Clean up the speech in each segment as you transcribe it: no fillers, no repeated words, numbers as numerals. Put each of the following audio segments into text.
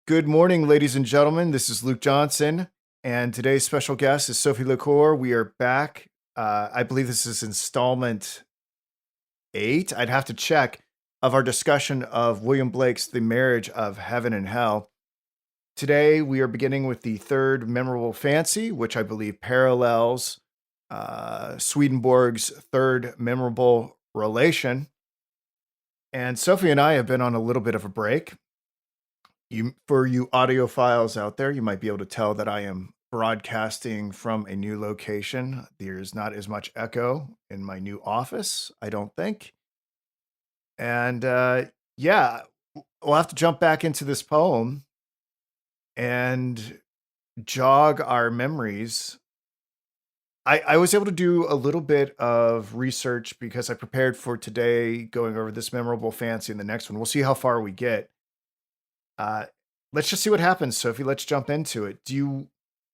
Good morning, ladies and gentlemen. This is Luke Johnson, and today's special guest is Sophie Le Corre. We are back. I believe this is installment 8. I'd have to check of our discussion of William Blake's The Marriage of Heaven and Hell. Today, we are beginning with the third memorable fancy, which I believe parallels Swedenborg's third memorable relation. And Sophie and I have been on a little bit of a break. For you audiophiles out there, you might be able to tell that I am broadcasting from a new location. There's not as much echo in my new office, I don't think. And yeah, we'll have to jump back into this poem and jog our memories. I was able to do a little bit of research because I prepared for today going over this memorable fancy and the next one. We'll see how far we get. Let's just see what happens, Sophie. Let's jump into it. Do you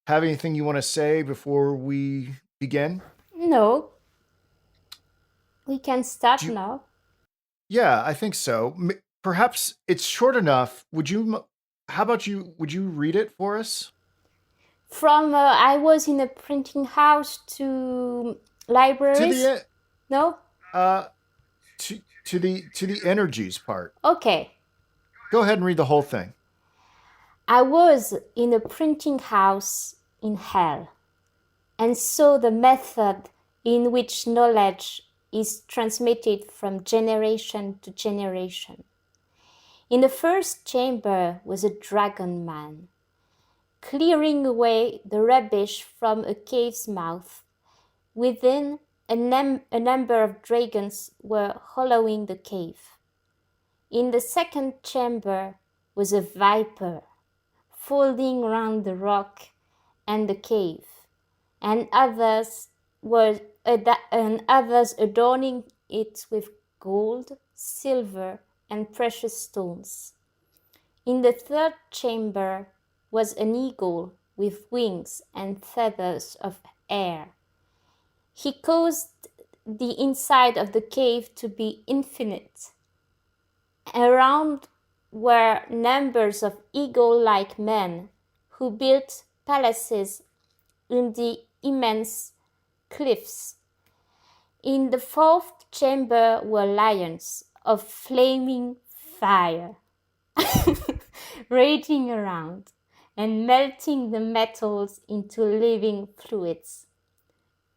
have anything you want to say before we begin? No, we can start You, now. yeah, I think so. Perhaps it's short enough. How about you? Would you read it for us? I was in a printing house to To libraries. the No? uh, to the energies part. Okay. Go ahead and read the whole thing. I was in a printing house in hell and saw the method in which knowledge is transmitted from generation to generation. In the first chamber was a dragon man, clearing away the rubbish from a cave's mouth. Within, a number of dragons were hollowing the cave. In the second chamber was a viper, folding round the rock and the cave, and others adorning it with gold, silver, and precious stones. In the third chamber was an eagle with wings and feathers of air. He caused the inside of the cave to be infinite. Around were numbers of eagle-like men who built palaces in the immense cliffs. In the fourth chamber were lions of flaming fire, raging around and melting the metals into living fluids.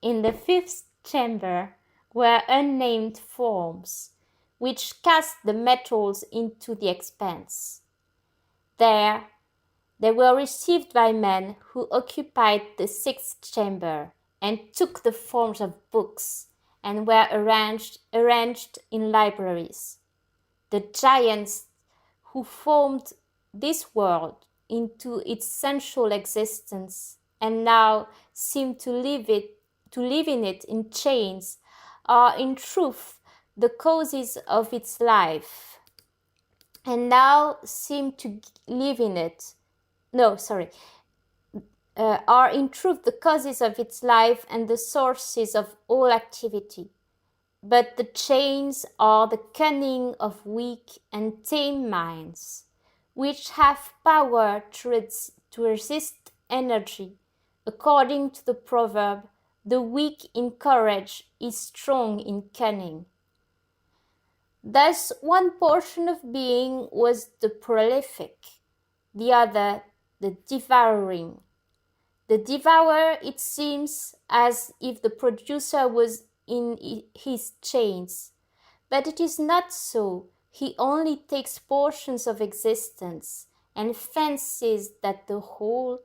In the fifth chamber were unnamed forms, which cast the metals into the expanse. There, they were received by men who occupied the sixth chamber and took the forms of books and were arranged in libraries. The giants who formed this world into its sensual existence and now seem to live in it in chains are in truth the causes of its life, and now seem to live in it. Are in truth the causes of its life and the sources of all activity. But the chains are the cunning of weak and tame minds, which have power to resist energy. According to the proverb, the weak in courage is strong in cunning. Thus, one portion of being was the prolific, the other the devouring. The devourer, it seems as if the producer was in his chains, but it is not so. He only takes portions of existence and fancies that the whole.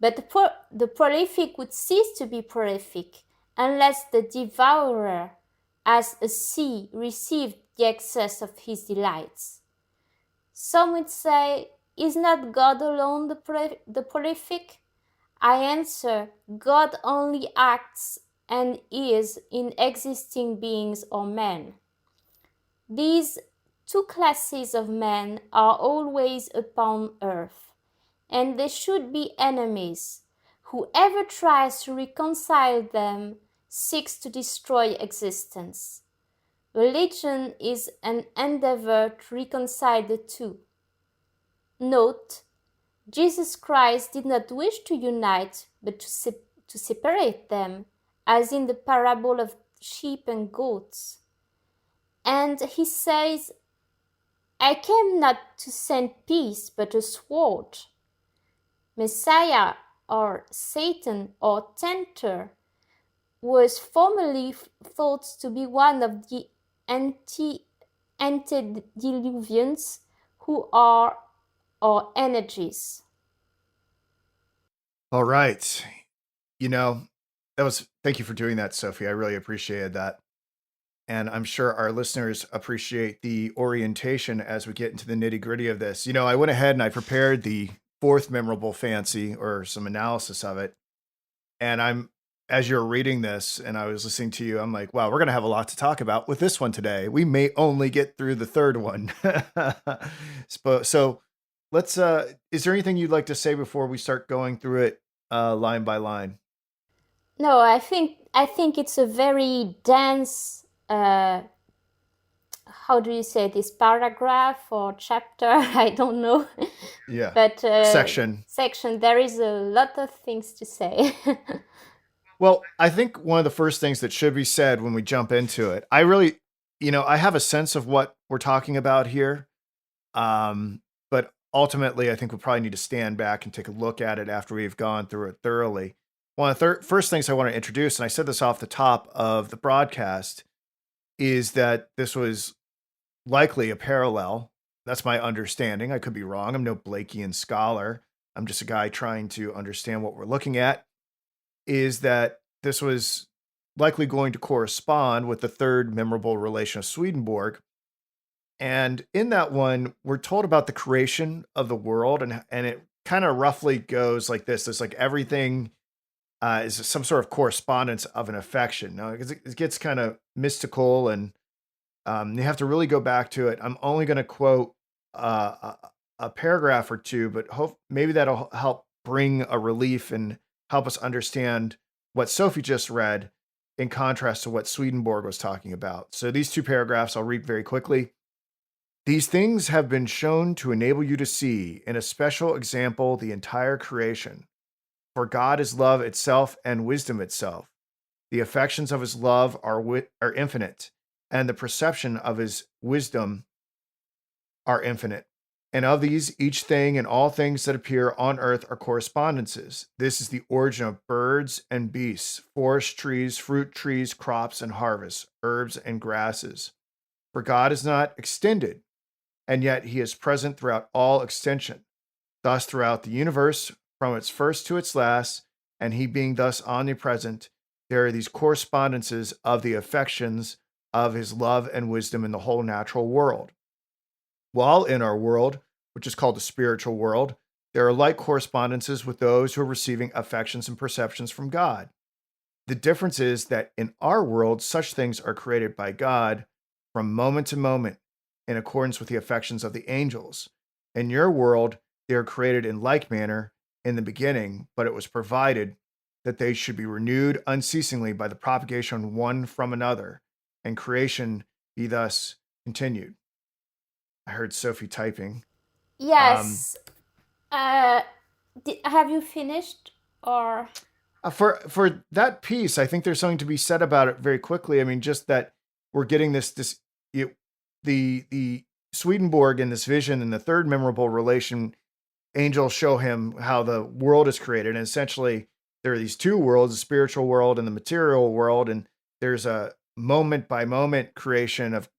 But the prolific would cease to be prolific unless the devourer, as a sea, received the excess of his delights. Some would say, is not God alone the prolific? I answer, God only acts and is in existing beings or men. These two classes of men are always upon earth, and they should be enemies. Whoever tries to reconcile them seeks to destroy existence. Religion is an endeavor to reconcile the two. Note, Jesus Christ did not wish to unite, but to separate them, as in the parable of sheep and goats. And he says, I came not to send peace, but a sword. Messiah, or Satan, or tempter, was formerly thought to be one of the antediluvians who are our energies. All right. Thank you for doing that, Sophie. I really appreciated that. And I'm sure our listeners appreciate the orientation as we get into the nitty gritty of this. I went ahead and I prepared the fourth memorable fancy or some analysis of it. And as you're reading this and I was listening to you, I'm like, wow, we're going to have a lot to talk about with this one today. We may only get through the third one. So is there anything you'd like to say before we start going through it line by line? No, I think it's a very dense, how do you say this, paragraph or chapter? I don't know. Yeah. But Section. There is a lot of things to say. Well, I think one of the first things that should be said when we jump into it, I really, I have a sense of what we're talking about here. But ultimately, I think we probably need to stand back and take a look at it after we've gone through it thoroughly. One of the first things I want to introduce, and I said this off the top of the broadcast, is that this was likely a parallel. That's my understanding. I could be wrong. I'm no Blakean scholar. I'm just a guy trying to understand what we're looking at. Is that this was likely going to correspond with the third memorable relation of Swedenborg. And in that one, we're told about the creation of the world, and it kind of roughly goes like this. There's like everything is some sort of correspondence of an affection. Now, it gets kind of mystical, and you have to really go back to it. I'm only going to quote a paragraph or two, but maybe that'll help bring a relief and help us understand what Sophie just read in contrast to what Swedenborg was talking about. So these two paragraphs I'll read very quickly. These things have been shown to enable you to see in a special example the entire creation. For God is love itself and wisdom itself. The affections of his love are infinite, and the perception of his wisdom are infinite. And of these, each thing and all things that appear on earth are correspondences. This is the origin of birds and beasts, forest trees, fruit trees, crops and harvests, herbs and grasses. For God is not extended, and yet he is present throughout all extension. Thus, throughout the universe, from its first to its last, and he being thus omnipresent, there are these correspondences of the affections of his love and wisdom in the whole natural world. While in our world, which is called the spiritual world, there are like correspondences with those who are receiving affections and perceptions from God. The difference is that in our world, such things are created by God from moment to moment in accordance with the affections of the angels. In your world, they are created in like manner in the beginning, but it was provided that they should be renewed unceasingly by the propagation one from another, and creation be thus continued. I heard Sophie typing. Yes. Have you finished or? For that piece, I think there's something to be said about it very quickly. I mean, just that we're getting the Swedenborg in this vision and the third memorable relation. Angels show him how the world is created, and essentially there are these two worlds: the spiritual world and the material world, and there's a moment by moment creation of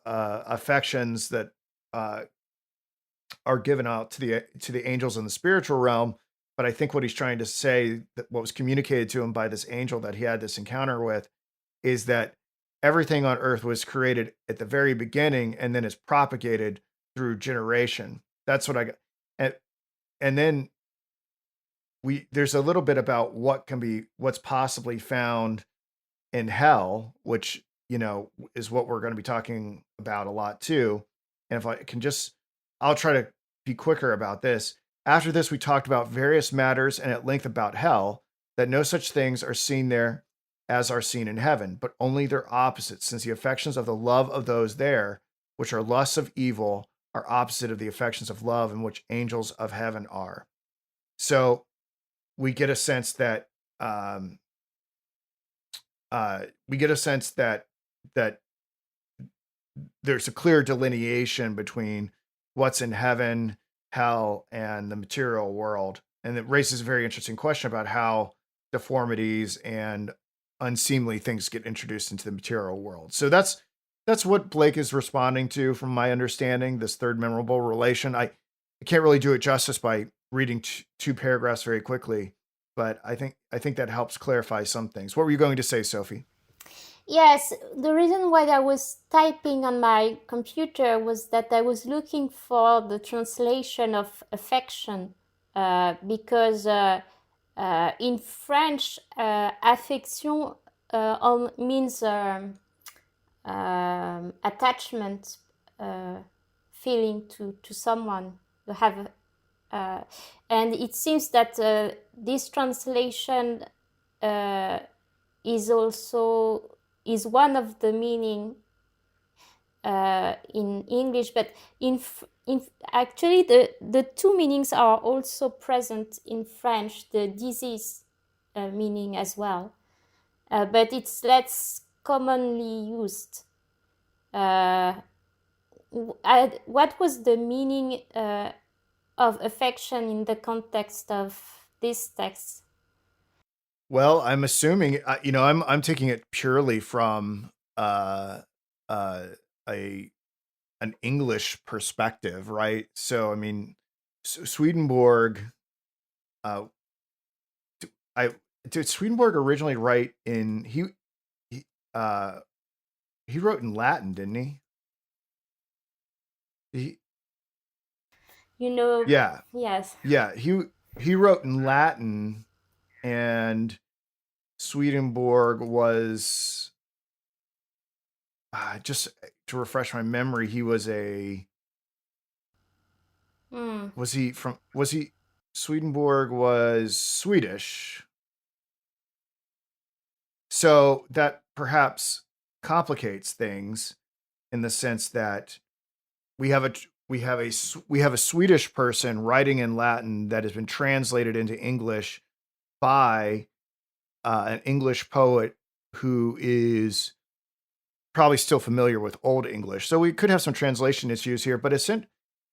affections that are given out to the angels in the spiritual realm. But I think what he's trying to say, that what was communicated to him by this angel that he had this encounter with, is that everything on earth was created at the very beginning and then is propagated through generation. That's what I got. And then there's a little bit about what's possibly found in hell, which, is what we're going to be talking about a lot too. And if I can I'll try to be quicker about this. After this, we talked about various matters and at length about hell, that no such things are seen there as are seen in heaven, but only their opposites, since the affections of the love of those there, which are lusts of evil, are opposite of the affections of love in which angels of heaven are. So we get a sense that um, we get a sense that that there's a clear delineation between what's in heaven, hell, and the material world. And it raises a very interesting question about how deformities and unseemly things get introduced into the material world. So that's what Blake is responding to, from my understanding, this third memorable relation. I can't really do it justice by reading two paragraphs very quickly, but I think that helps clarify some things. What were you going to say, Sophie? Yes, the reason why I was typing on my computer was that I was looking for the translation of affection, because in French, affection means attachment, feeling to someone. You have, and it seems that this translation is one of the meaning in English, but actually the two meanings are also present in French, the disease meaning as well, but it's less commonly used. What was the meaning of affection in the context of this text? Well, I'm assuming, I'm taking it purely from uh, a an English perspective, right? So, I mean, Swedenborg, uh, I did Swedenborg originally write in he uh he wrote in Latin, didn't he? He You know, yeah yes. yeah he wrote in Latin, and Swedenborg was just to refresh my memory, he was a Mm. was he Swedenborg was Swedish. So that perhaps complicates things in the sense that we have a we have a Swedish person writing in Latin that has been translated into English by an English poet who is probably still familiar with Old English. So we could have some translation issues here, but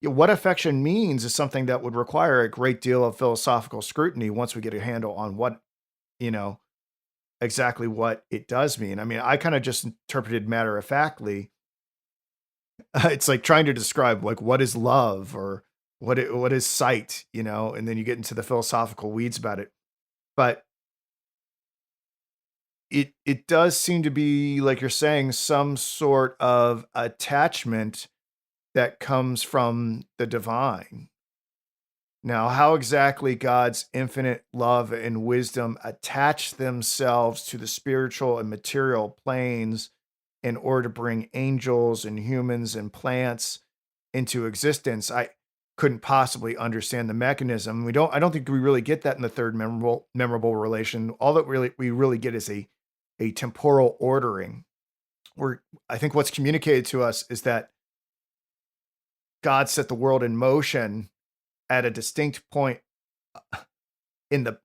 what affection means is something that would require a great deal of philosophical scrutiny once we get a handle on what, you know, exactly what it does mean. I mean, I kind of just interpreted matter of factly. It's like trying to describe like what is love or what is sight, and then you get into the philosophical weeds about it. But it does seem to be, like you're saying, some sort of attachment that comes from the divine. Now, how exactly God's infinite love and wisdom attach themselves to the spiritual and material planes in order to bring angels and humans and plants into existence, I couldn't possibly understand the mechanism. I don't think we really get that in the third memorable relation. All that we really get is a temporal ordering. Where I think what's communicated to us is that God set the world in motion at a distinct point in the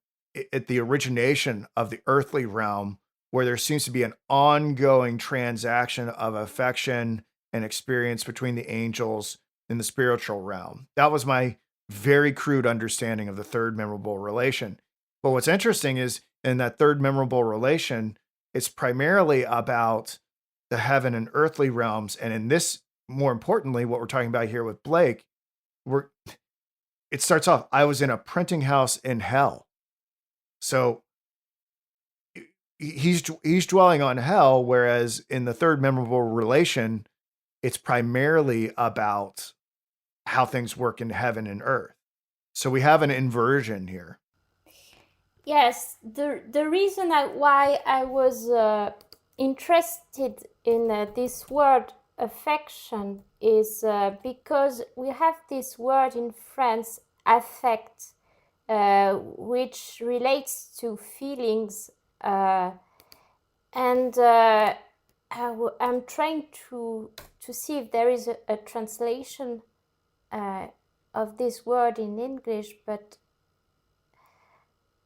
at the origination of the earthly realm, where there seems to be an ongoing transaction of affection and experience between the angels in the spiritual realm. That was my very crude understanding of the third memorable relation. But what's interesting is, in that third memorable relation, it's primarily about the heaven and earthly realms. And in this, more importantly, what we're talking about here with Blake, we're it starts off, I was in a printing house in hell. So he's dwelling on hell, whereas in the third memorable relation, it's primarily about how things work in heaven and earth. So we have an inversion here. Yes, the reason why I was interested in this word affection is because we have this word in France, affect, which relates to feelings, And I'm trying to see if there is a translation of this word in English, but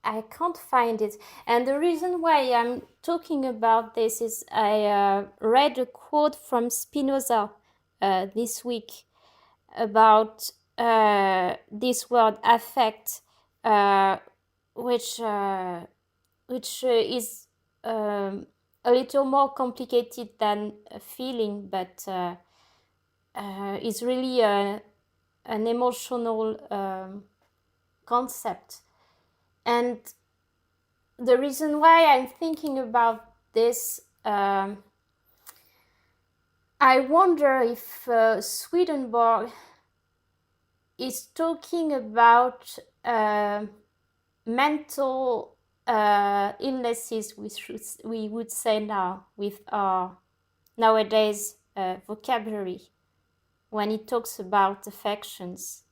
I can't find it. And the reason why I'm talking about this is I read a quote from Spinoza this week about this word affect, which is a little more complicated than a feeling, but is really an emotional concept. And the reason why I'm thinking about this, I wonder if Swedenborg is talking about mental illnesses, which we would say now with our nowadays vocabulary, when he talks about affections.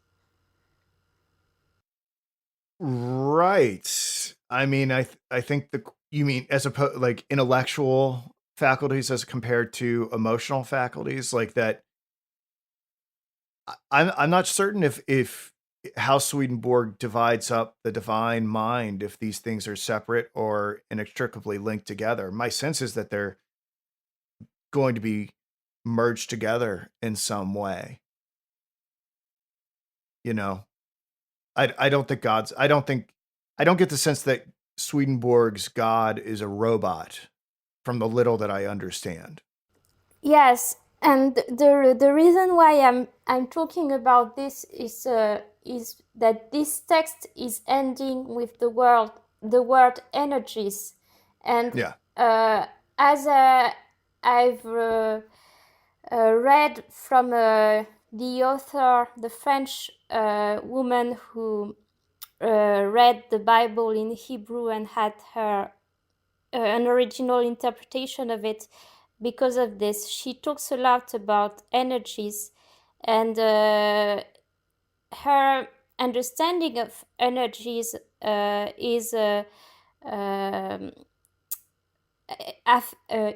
Right. I mean, I think you mean as opposed like intellectual faculties as compared to emotional faculties, like that. I'm not certain if how Swedenborg divides up the divine mind, if these things are separate or inextricably linked together. My sense is that they're going to be merged together in some way. You know, I don't think I don't get the sense that Swedenborg's God is a robot from the little that I understand. Yes, and the reason why I'm talking about this is that this text is ending with the word energies, and Yeah. as I've read from the author, the French woman who read the Bible in Hebrew and had her an original interpretation of it. Because of this, she talks a lot about energies, and her understanding of energies um,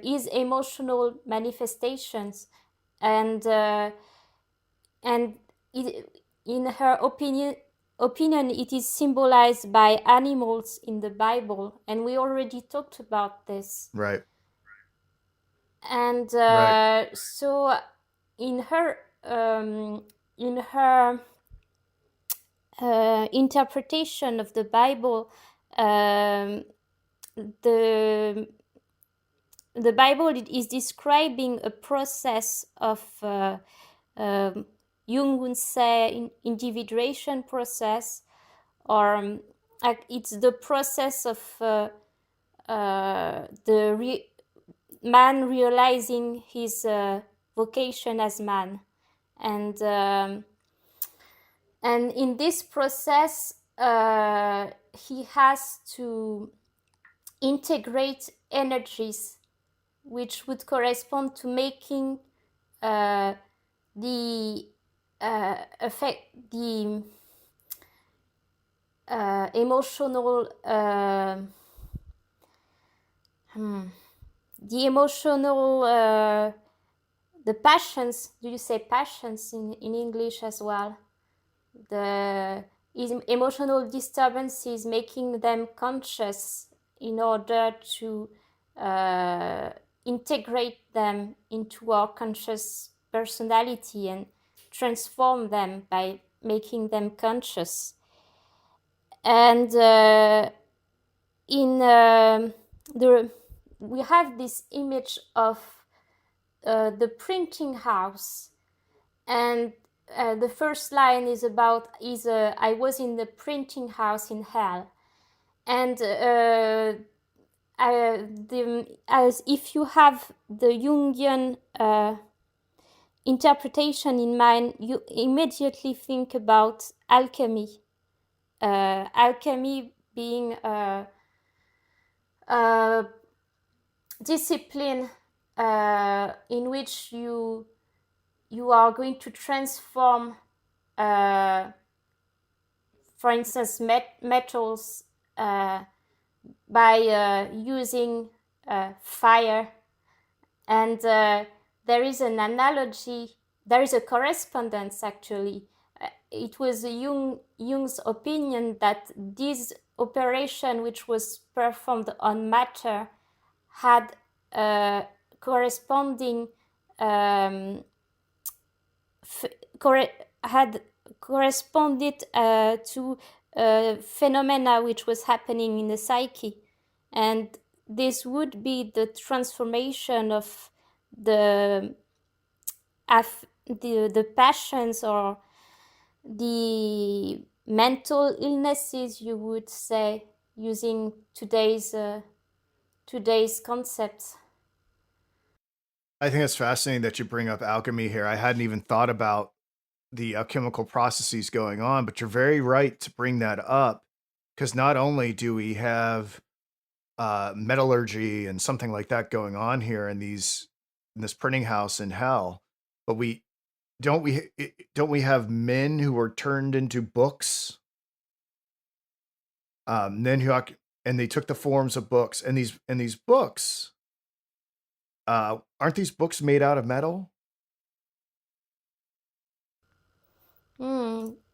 is emotional manifestations, and in her opinion, it is symbolized by animals in the Bible, and we already talked about this. Right. And Right. so in her in her interpretation of the Bible, um, the the Bible is describing a process of Jung would say individuation process, or it's the process of man realizing his vocation as man, and in this process he has to integrate energies which would correspond to making the effect the emotional the emotional the passions. Do you say passions in English as well? The emotional disturbances, making them conscious in order to integrate them into our conscious personality and transform them by making them conscious. And in we have this image of the printing house, and the first line is about I was in the printing house in hell, and as if you have the Jungian interpretation in mind, you immediately think about alchemy. Alchemy being a discipline in which you are going to transform, for instance, metals by using fire. And there is an analogy, there is a correspondence actually. It was Jung's opinion that this operation, which was performed on matter, had corresponding had corresponded to phenomena which was happening in the psyche, and this would be the transformation of the the passions or the mental illnesses, you would say, using today's concepts. I think it's fascinating that you bring up alchemy here. I hadn't even thought about the alchemical processes going on, but you're very right to bring that up, because not only do we have metallurgy and something like that going on here in this printing house in hell, but don't we have men who are turned into books, men who and they took the forms of books, and these books, aren't these books made out of metal?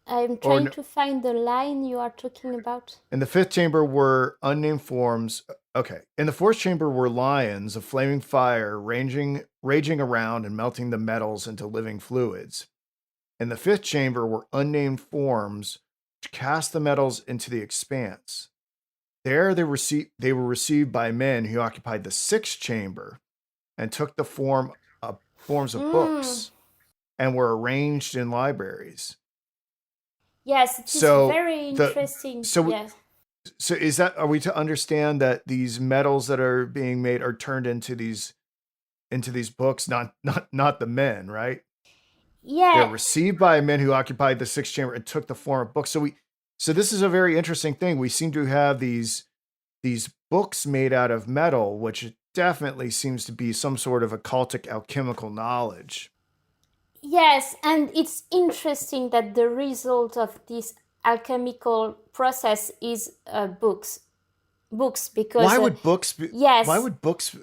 I'm Or trying to find the line you are talking about. in the fifth chamber were unnamed forms. Okay. In the fourth chamber were lions of flaming fire raging around and melting the metals into living fluids. In the fifth chamber were unnamed forms which cast the metals into the expanse. There they were received by men who occupied the sixth chamber and took the forms of books and were arranged in libraries. Yes, it is very interesting. Yes. So are we to understand that these metals that are being made are turned into these books, not the men, right? Yeah. They're received by men who occupied the sixth chamber and took the form of books. So this is a very interesting thing. We seem to have these books made out of metal, which definitely seems to be some sort of occultic alchemical knowledge. Yes, and it's interesting that the result of this alchemical process is books, because why would books be, yes, why would books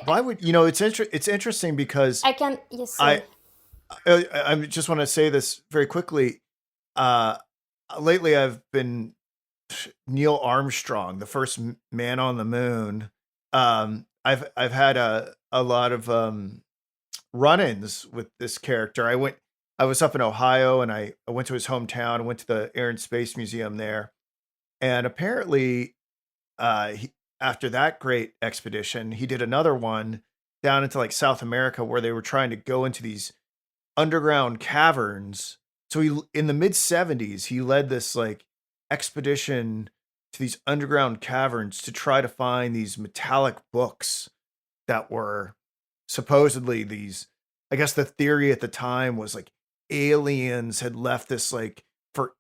why would it's interesting because I can, yes, sorry. I just want to say this very quickly. Lately I've been Neil Armstrong, the first man on the moon. I've had a lot of run-ins with this character. I was up in Ohio, and I went to his hometown. I went to the Air and Space Museum there, and apparently, after that great expedition, he did another one down into like South America, where they were trying to go into these underground caverns. So in the mid 70s, he led this like expedition to these underground caverns to try to find these metallic books that were supposedly these. I guess the theory at the time was like aliens had left this like for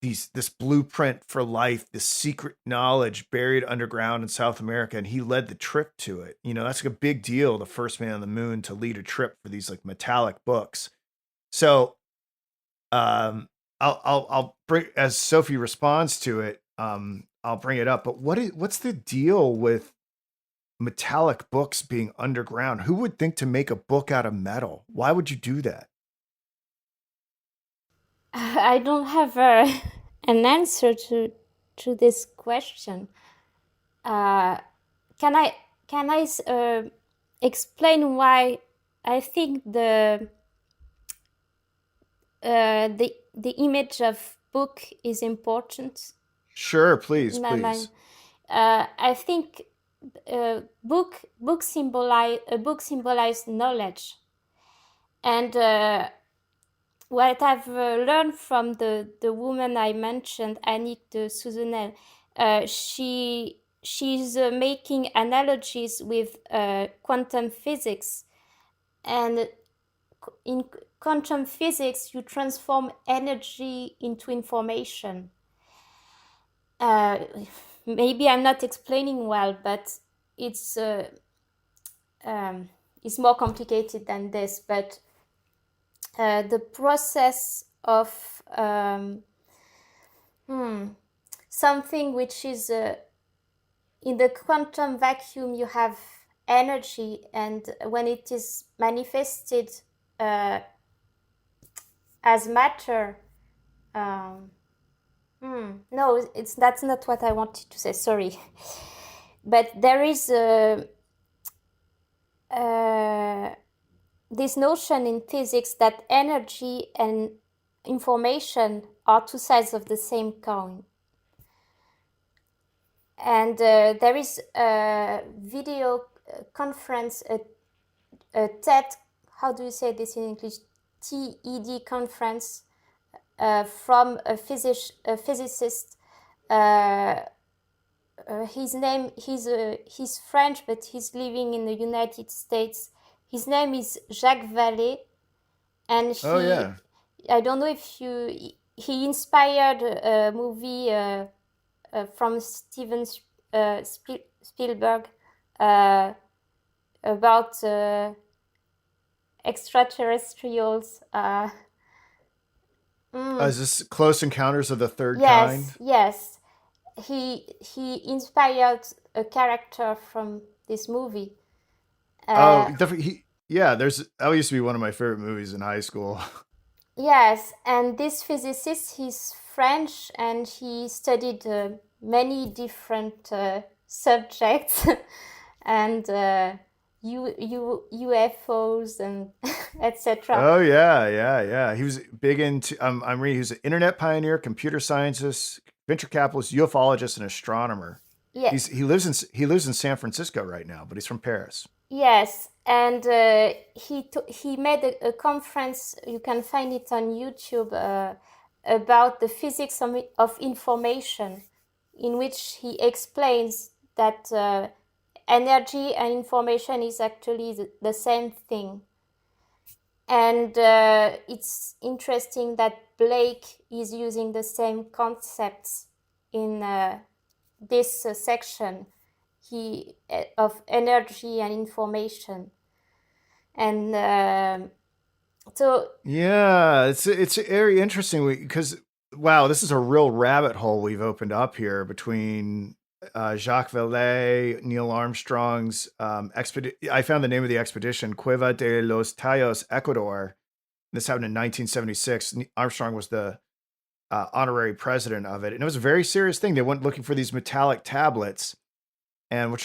this blueprint for life, this secret knowledge buried underground in South America, and he led the trip to it. That's like a big deal, the first man on the moon to lead a trip for these like metallic books. So I'll bring, as Sophie responds to it, I'll bring it up. But what's the deal with metallic books being underground? Who would think to make a book out of metal? Why would you do that? I don't have an answer to this question. Can I explain why I think the image of book is important? Sure, please. I think book symbolize knowledge, and what I've learned from the woman I mentioned, Annick de Souzenel, she's making analogies with quantum physics, and in quantum physics you transform energy into information. Maybe I'm not explaining well, but it's more complicated than this. But the process of something which is in the quantum vacuum you have energy, and when it is manifested as matter, no, that's not what I wanted to say, sorry. But there is this notion in physics that energy and information are two sides of the same coin. And there is a video conference, a TED, how do you say this in English? TED conference from a physicist. His name, he's French, but he's living in the United States. His name is Jacques Vallée, and Oh yeah. I don't know if he inspired a movie from Steven Spielberg about extraterrestrials. Is this Close Encounters of the Third Kind? Yes. He inspired a character from this movie. Oh, definitely. Yeah, that used to be one of my favorite movies in high school. Yes, and this physicist, he's French, and he studied many different subjects and UFOs and etc. Oh yeah. He was big into. I'm reading. He was an internet pioneer, computer scientist, venture capitalist, ufologist, and astronomer. Yeah. He lives in San Francisco right now, but he's from Paris. Yes, and he made a conference. You can find it on YouTube about the physics of information, in which he explains that energy and information is actually the same thing. And it's interesting that Blake is using the same concepts in this section of energy and information. And so Yeah, it's very interesting because wow, this is a real rabbit hole we've opened up here between Jacques Vallée, Neil Armstrong's expedition. I found the name of the expedition, Cueva de los Tallos, Ecuador. This happened in 1976. Armstrong was the honorary president of it, and it was a very serious thing. They went looking for these metallic tablets, and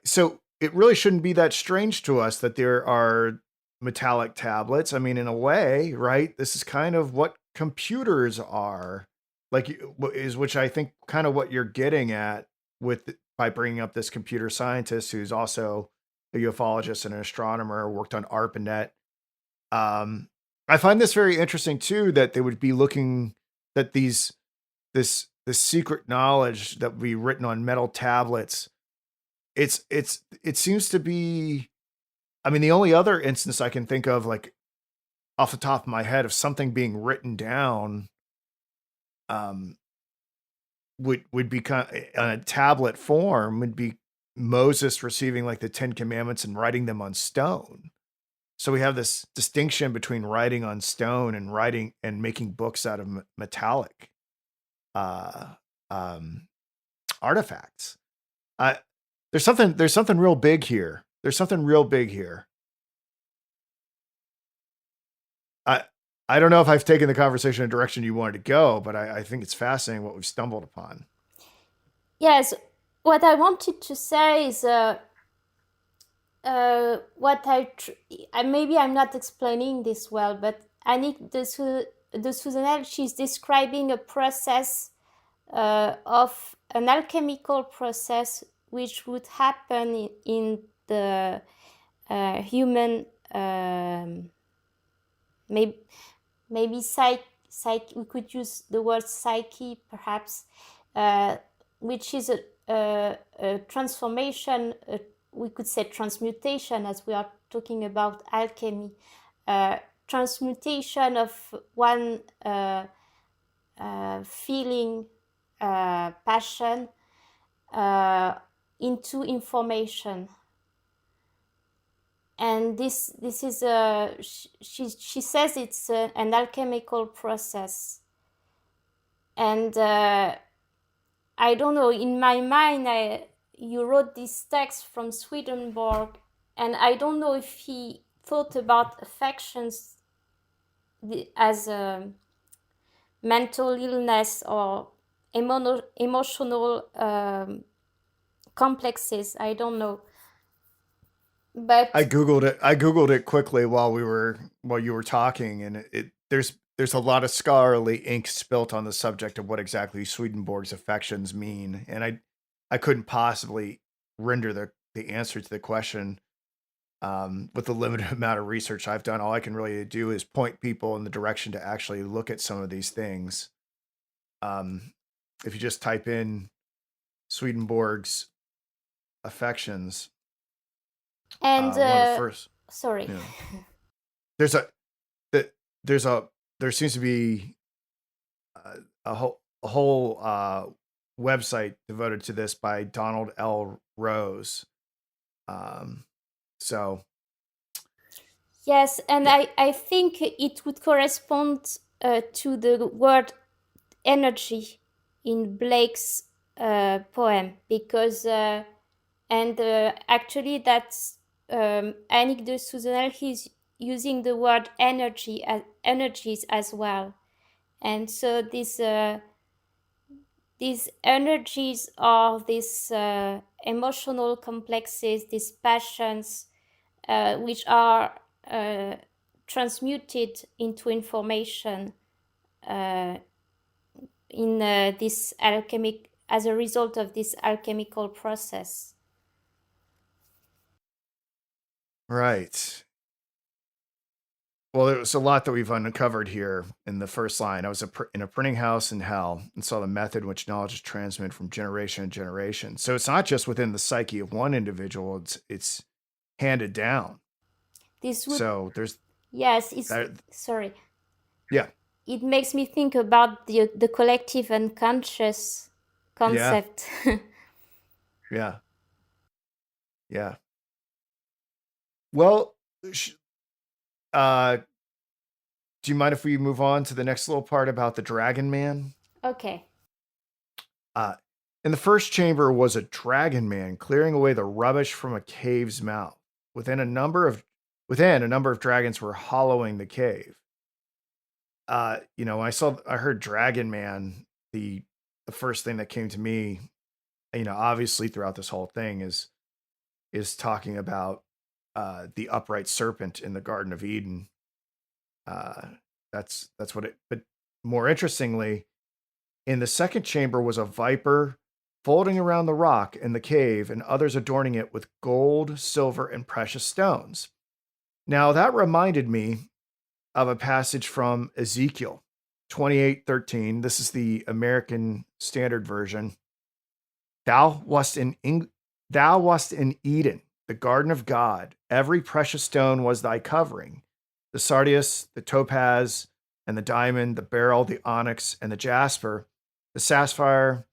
so it really shouldn't be that strange to us that there are metallic tablets. I mean, in a way, right? This is kind of what computers are, which I think kind of what you're getting at by bringing up this computer scientist who's also a ufologist and an astronomer, worked on ARPANET. I find this very interesting too, that they would be looking that this secret knowledge that would be written on metal tablets. It seems to be. I mean, the only other instance I can think of, like off the top of my head, of something being written down, would be kind of, on a tablet form, would be Moses receiving like the 10 Commandments and writing them on stone. So we have this distinction between writing on stone and writing and making books out of metallic artifacts. There's something real big here. There's something real big here. I don't know if I've taken the conversation in a direction you wanted to go, but I think it's fascinating what we've stumbled upon. Yes, what I wanted to say is maybe I'm not explaining this well, but Annick de Souzenel, she's describing a process of an alchemical process which would happen in the human, maybe psyche, we could use the word psyche perhaps, which is a transformation, we could say transmutation, as we are talking about alchemy, transmutation of one feeling, passion, into information. And this is she says it's an alchemical process, and I don't know, in my mind, you wrote this text from Swedenborg, and I don't know if he thought about affections as a mental illness or emotional complexes. I don't know, I but googled it. I googled it quickly while you were talking, and there's a lot of scholarly ink spilt on the subject of what exactly Swedenborg's affections mean, and I couldn't possibly render the answer to the question with the limited amount of research I've done. All I can really do is point people in the direction to actually look at some of these things. Um, if you just type in Swedenborg's affections, and one of the first, sorry. you know, there's a th- there's a there seems to be a whole website devoted to this by Donald L. Rose. Um, so Yes, and yeah, I think it would correspond to the word energy in Blake's poem, because actually that's Annick de Souzenel. He's using the word energy as energies as well, and so these energies are these emotional complexes, these passions, which are uh, transmuted into information uh, in this alchemic as a result of this alchemical process. right. Well, there's a lot that we've uncovered here in the first line. I was in a printing house in hell and saw the method in which knowledge is transmitted from generation to generation. So it's not just within the psyche of one individual; it's handed down. This would, So there's yes, it's, that. sorry, Yeah, it makes me think about the collective unconscious yeah, concept. yeah, yeah. Well, uh, do you mind if we move on to the next little part about the Dragon Man? Okay. Uh, in the first chamber was a dragon man clearing away the rubbish from a cave's mouth. Within a number of dragons were hollowing the cave. I heard Dragon Man, the first thing that came to me, obviously throughout this whole thing is talking about the upright serpent in the Garden of Eden. Uh, that's what it. But more interestingly, in the second chamber was a viper folding around the rock in the cave, and others adorning it with gold, silver, and precious stones. Now that reminded me of a passage from Ezekiel 28:13. This is the American Standard Version. Thou wast thou wast in Eden, the garden of God. Every precious stone was thy covering. The sardius, the topaz, and the diamond, the beryl, the onyx, and the jasper, the sapphire,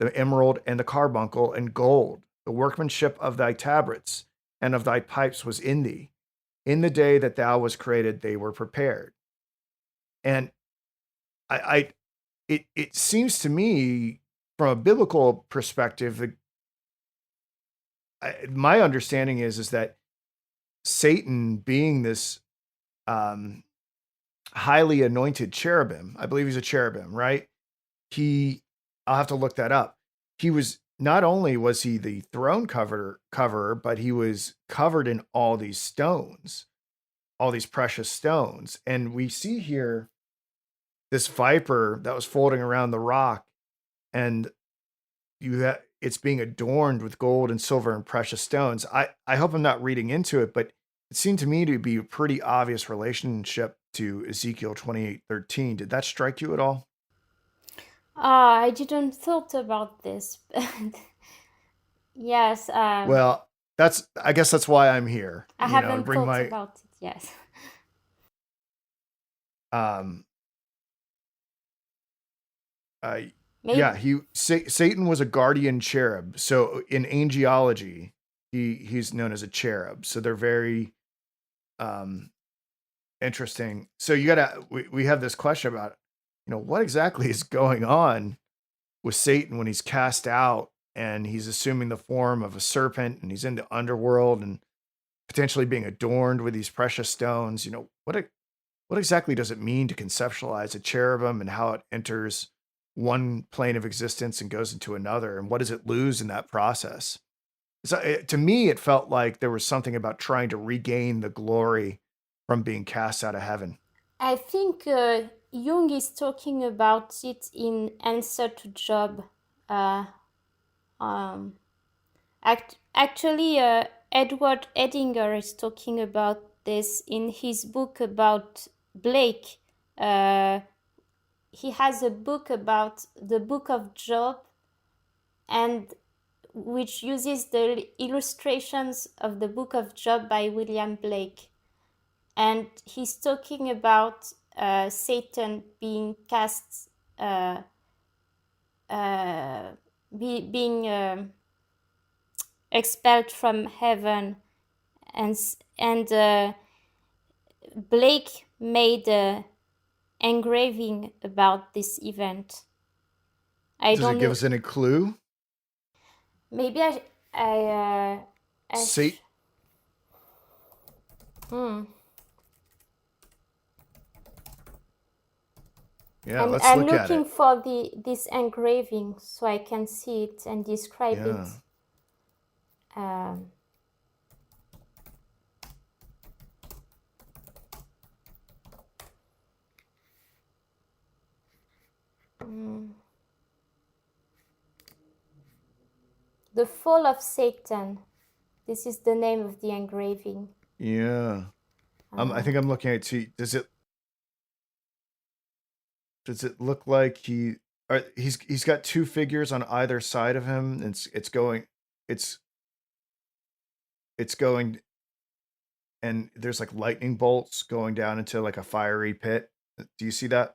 the emerald, and the carbuncle, and gold. The workmanship of thy tabrets and of thy pipes was in thee. In the day that thou was created, they were prepared. And I it seems to me from a biblical perspective, my understanding is that Satan, being this um, highly anointed cherubim, I believe he's a cherubim, right? He, I'll have to look that up. He was not only was he the throne coverer, but he was covered in all these stones, all these precious stones, and we see here this viper that was floating around the rock, and it's being adorned with gold and silver and precious stones. I hope I'm not reading into it, but it seemed to me to be a pretty obvious relationship to Ezekiel 28:13. Did that strike you at all? Ah, I didn't thought about this. Yes, Well, I guess that's why I'm here, I to haven't bring thought my about it. Yes. um uh yeah, Maybe. Satan was a guardian cherub. So in angelology, he's known as a cherub. So they're very um interesting. So we have this question about, what exactly is going on with Satan when he's cast out and he's assuming the form of a serpent and he's in the underworld and potentially being adorned with these precious stones. What exactly does it mean to conceptualize a cherubim and how it enters one plane of existence and goes into another? And what does it lose in that process? So to me, it felt like there was something about trying to regain the glory from being cast out of heaven. I think Jung is talking about it in Answer to Job. Uh, um, actually, Edward Edinger is talking about this in his book about Blake. He has a book about the book of Job, and which uses the illustrations of the book of Job by William Blake. And he's talking about Satan being cast, being expelled from heaven, and Blake made a engraving about this event. I Does don't it give know. us any clue? Maybe I See, yeah, And let's I'm look at looking it. for this engraving so I can see it and describe Yeah. it. Um, The Fall of Satan. This is the name of the engraving. Yeah. I think I'm looking at it. Does it look like he's got two figures on either side of him, and it's going, and there's like lightning bolts going down into like a fiery pit. Do you see that?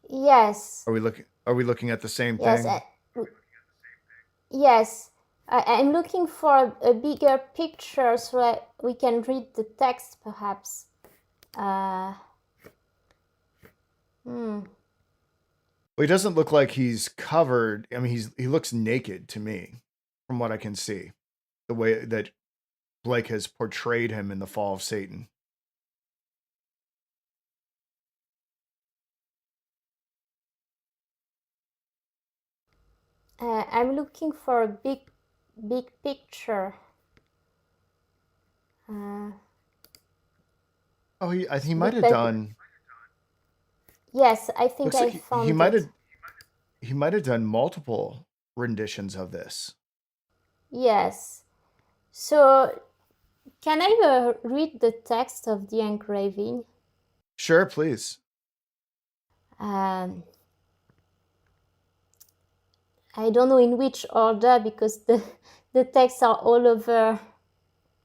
Yes. Are we looking at the same Yes. thing? Yes. I'm looking for a bigger picture so we can read the text, perhaps. Well, he doesn't look like he's covered. I mean, he looks naked to me, from what I can see. The way that Blake has portrayed him in The Fall of Satan. I'm looking for a big picture. Oh, he might have done. Yes, I think Looks I like found it. he might have done multiple renditions of this. Yes. So, can I read the text of the engraving? Sure, please. I don't know in which order because the texts are all over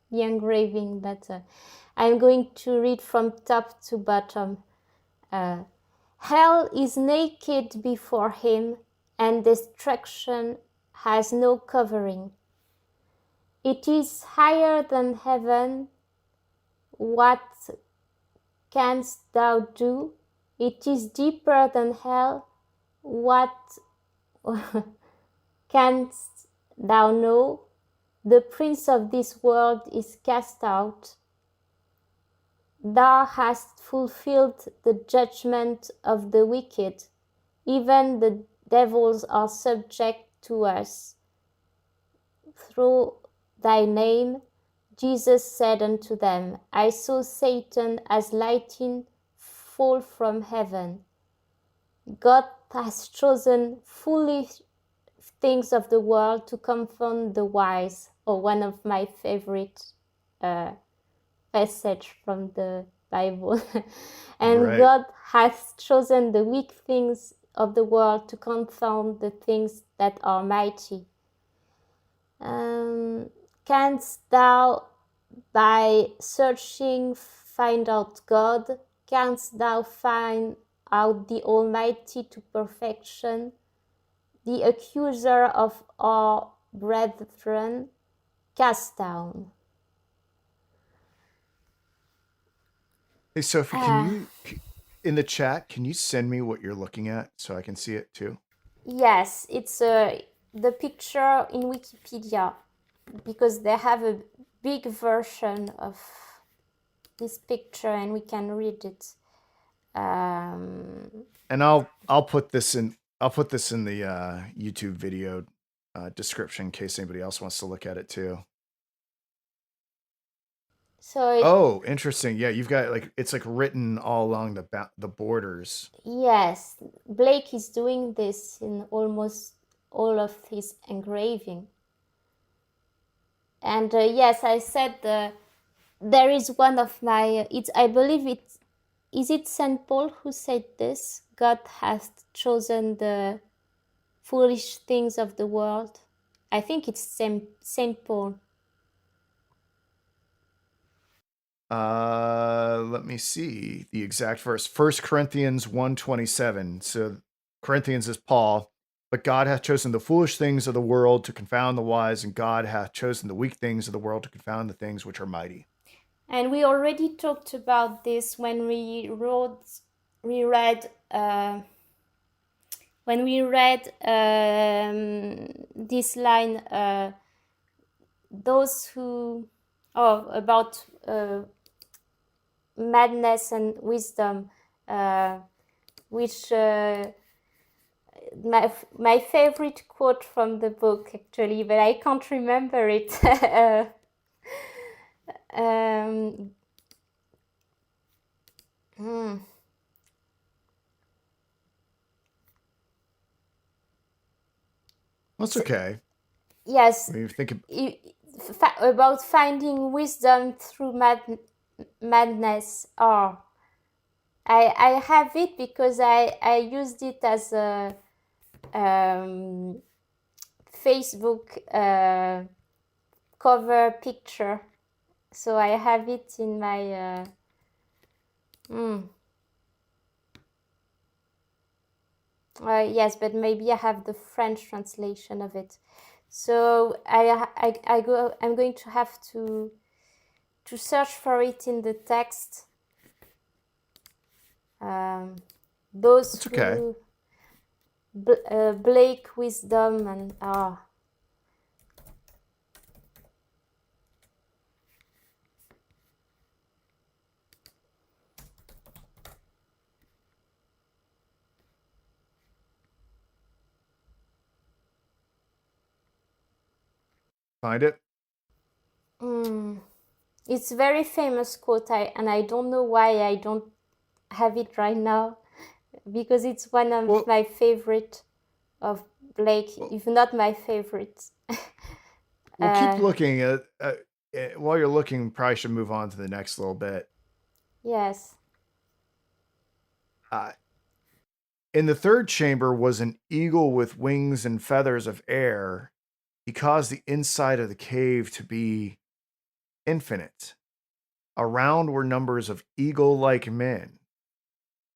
the engraving, but I'm going to read from top to bottom. Hell is naked before him, and destruction has no covering. It is higher than heaven. What canst thou do? It is deeper than hell. What canst thou know? The prince of this world is cast out. Thou hast fulfilled the judgment of the wicked. Even the devils are subject to us. Through thy name, Jesus said unto them, I saw Satan as lightning fall from heaven. God has chosen foolish things of the world to confound the wise, or one of my favorite passage from the Bible. And Right. God hath chosen the weak things of the world to confound the things that are mighty. Canst thou by searching find out God? Canst thou find out the Almighty to perfection? The accuser of our brethren cast down. Hey, Sophie, in the chat, can you send me what you're looking at so I can see it too? Yes, it's the picture in Wikipedia, because they have a big version of this picture and we can read it. And I'll put this in the YouTube video description in case anybody else wants to look at it too. Oh, interesting. Yeah, you've got it's like written all along the borders. Yes, Blake is doing this in almost all of his engraving. And yes, I said there is one of my, I believe is it St. Paul who said this? God has chosen the foolish things of the world. I think it's St. Paul. Let me see the exact verse. 1 Corinthians 1:27. So Corinthians is Paul, but God hath chosen the foolish things of the world to confound the wise, and God hath chosen the weak things of the world to confound the things which are mighty. And we already talked about this when we read this line, those who, about madness and wisdom, which my favorite quote from the book, actually, but I can't remember it. That's okay. Yes, I mean, think about finding wisdom through madness. Oh, I have it because I used it as a Facebook cover picture, so I have it in my yes, but maybe I have the French translation of it. So I'm going to have to search for it in the text. Those That's okay. who Blake wisdom and Find it. It's a very famous quote, and I don't know why I don't have it right now, because it's one of my favorite of Blake, if not my favorite. We'll keep looking at while you're looking. Probably should move on to the next little bit. Yes. In the third chamber was an eagle with wings and feathers of air. He caused the inside of the cave to be infinite. Around were numbers of eagle-like men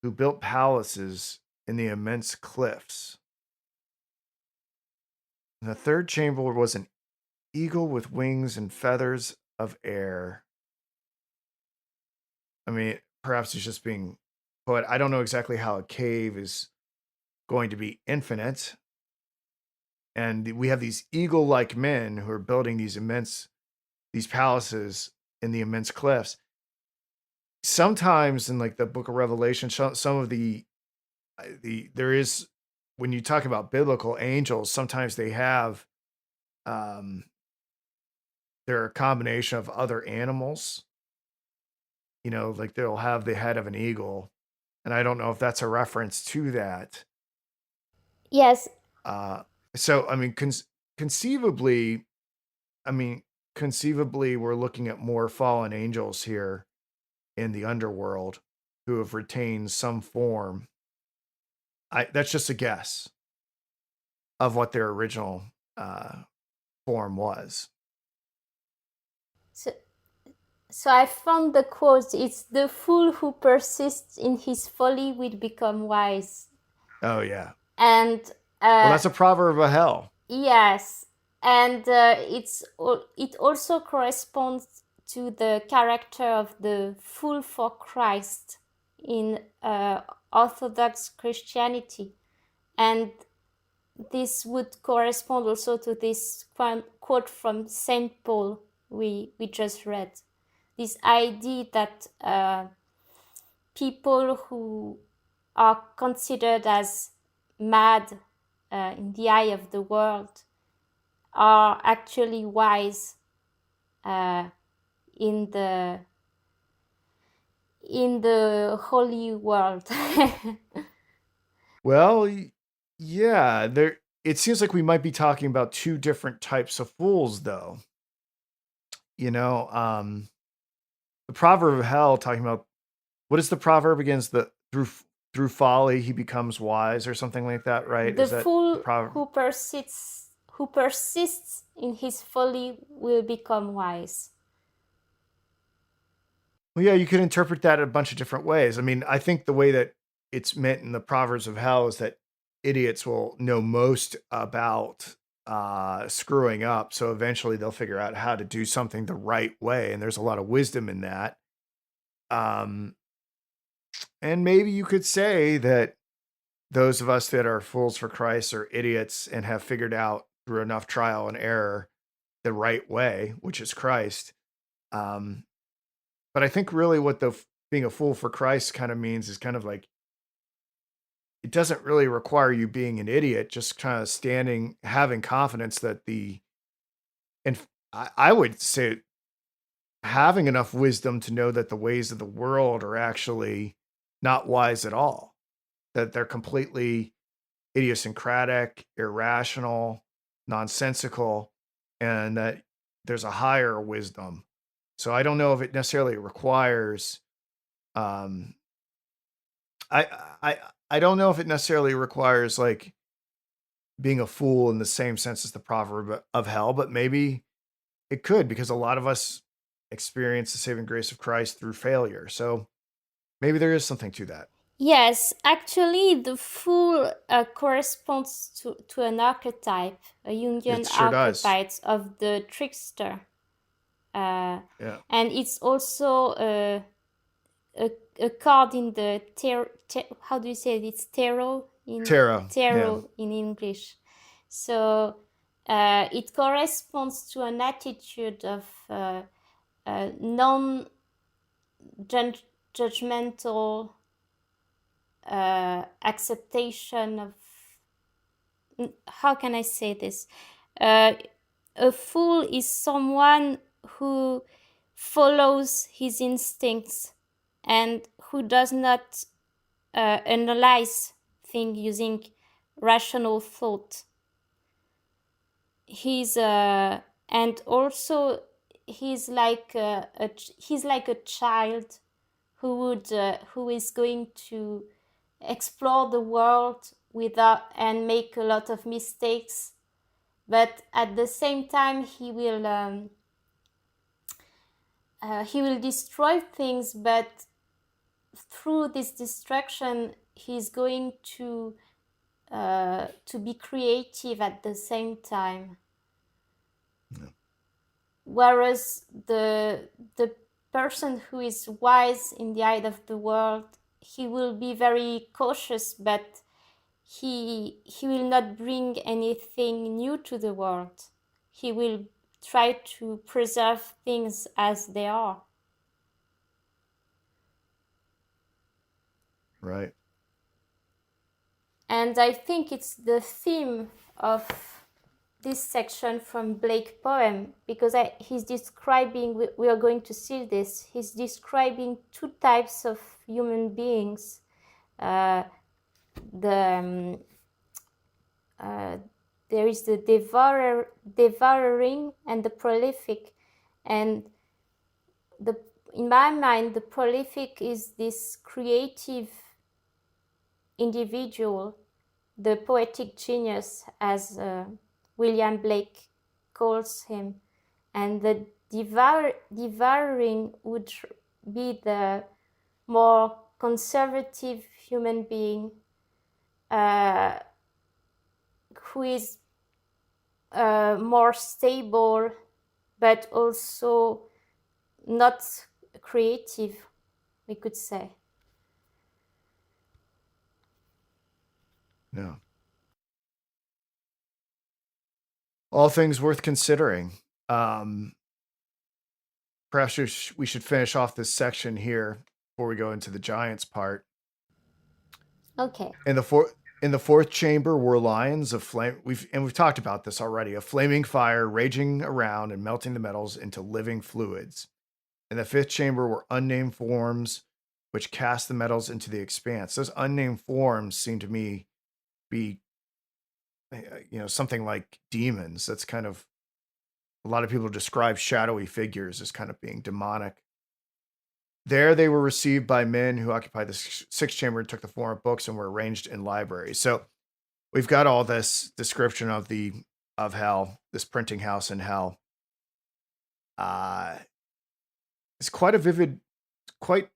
who built palaces in the immense cliffs. In the third chamber was an eagle with wings and feathers of air. I mean, perhaps he's just being poetic. I don't know exactly how a cave is going to be infinite. And we have these eagle-like men who are building these palaces in the immense cliffs. Sometimes in like the book of Revelation, some of there is, when you talk about biblical angels, sometimes they have they're a combination of other animals. You know, like they'll have the head of an eagle, and I don't know if that's a reference to that. Yes. So I mean, conceivably, we're looking at more fallen angels here in the underworld who have retained some form. That's just a guess of what their original form was. So I found the quote. It's the fool who persists in his folly will become wise. Oh yeah. And well, that's a proverb of hell. Yes, and it also corresponds to the character of the fool for Christ in Orthodox Christianity. And this would correspond also to this quote from Saint Paul we just read. This idea that people who are considered as mad in the eye of the world are actually wise in the holy world. Well, yeah, there. It seems like we might be talking about two different types of fools, though. You know, the proverb of hell talking about what is the proverb against the through folly he becomes wise or something like that, right? The Is that the fool proverb? who persists in his folly will become wise. Well, yeah, you could interpret that a bunch of different ways. I mean, I think the way that it's meant in the proverbs of hell is that idiots will know most about screwing up, so eventually they'll figure out how to do something the right way, and there's a lot of wisdom in that. Um, and maybe you could say that those of us that are fools for Christ are idiots and have figured out through enough trial and error the right way, which is Christ. Um, but I think really what being a fool for Christ kind of means is kind of like it doesn't really require you being an idiot, just kind of having confidence that and I would say having enough wisdom to know that the ways of the world are actually not wise at all, that they're completely idiosyncratic, irrational, nonsensical, and that there's a higher wisdom. So I don't know if it necessarily requires um I I I don't know if it necessarily requires like being a fool in the same sense as the proverb of hell, but maybe it could because a lot of us experience the saving grace of Christ through failure. So maybe there is something to that. Yes, actually, the fool corresponds to an archetype, a It Jungian sure does. archetype of the trickster. Yeah. And it's also a card in the how do you say it? It's Tarot. Yeah. tarot in English. So it corresponds to an attitude of non-judgmental acceptation of, how can I say this? A fool is someone who follows his instincts and who does not analyze things using rational thought. And also he's like a child who is going to explore the world without and make a lot of mistakes, but at the same time he will destroy things, but through this destruction he's going to be creative at the same time. Yeah. Whereas the person who is wise in the eye of the world, he will be very cautious, but he will not bring anything new to the world. He will try to preserve things as they are. Right. And I think it's the theme of this section from Blake's poem, because he's describing, we are going to see this, he's describing two types of human beings. There is the devouring and the prolific. And in my mind, the prolific is this creative individual, the poetic genius, as William Blake calls him. And the devouring would be the more conservative human being, who is more stable, but also not creative, we could say. Yeah. All things worth considering. Perhaps we should finish off this section here before we go into the giants part. Okay. In the fourth chamber were lions of flame. We've talked about this already. A flaming fire raging around and melting the metals into living fluids. In the fifth chamber were unnamed forms which cast the metals into the expanse. Those unnamed forms seem to me be, something like demons. That's kind of, a lot of people describe shadowy figures as kind of being demonic. There they were received by men who occupied the sixth chamber and took the form of books and were arranged in libraries. So we've got all this description of hell, this printing house in hell. It's quite a vivid, quite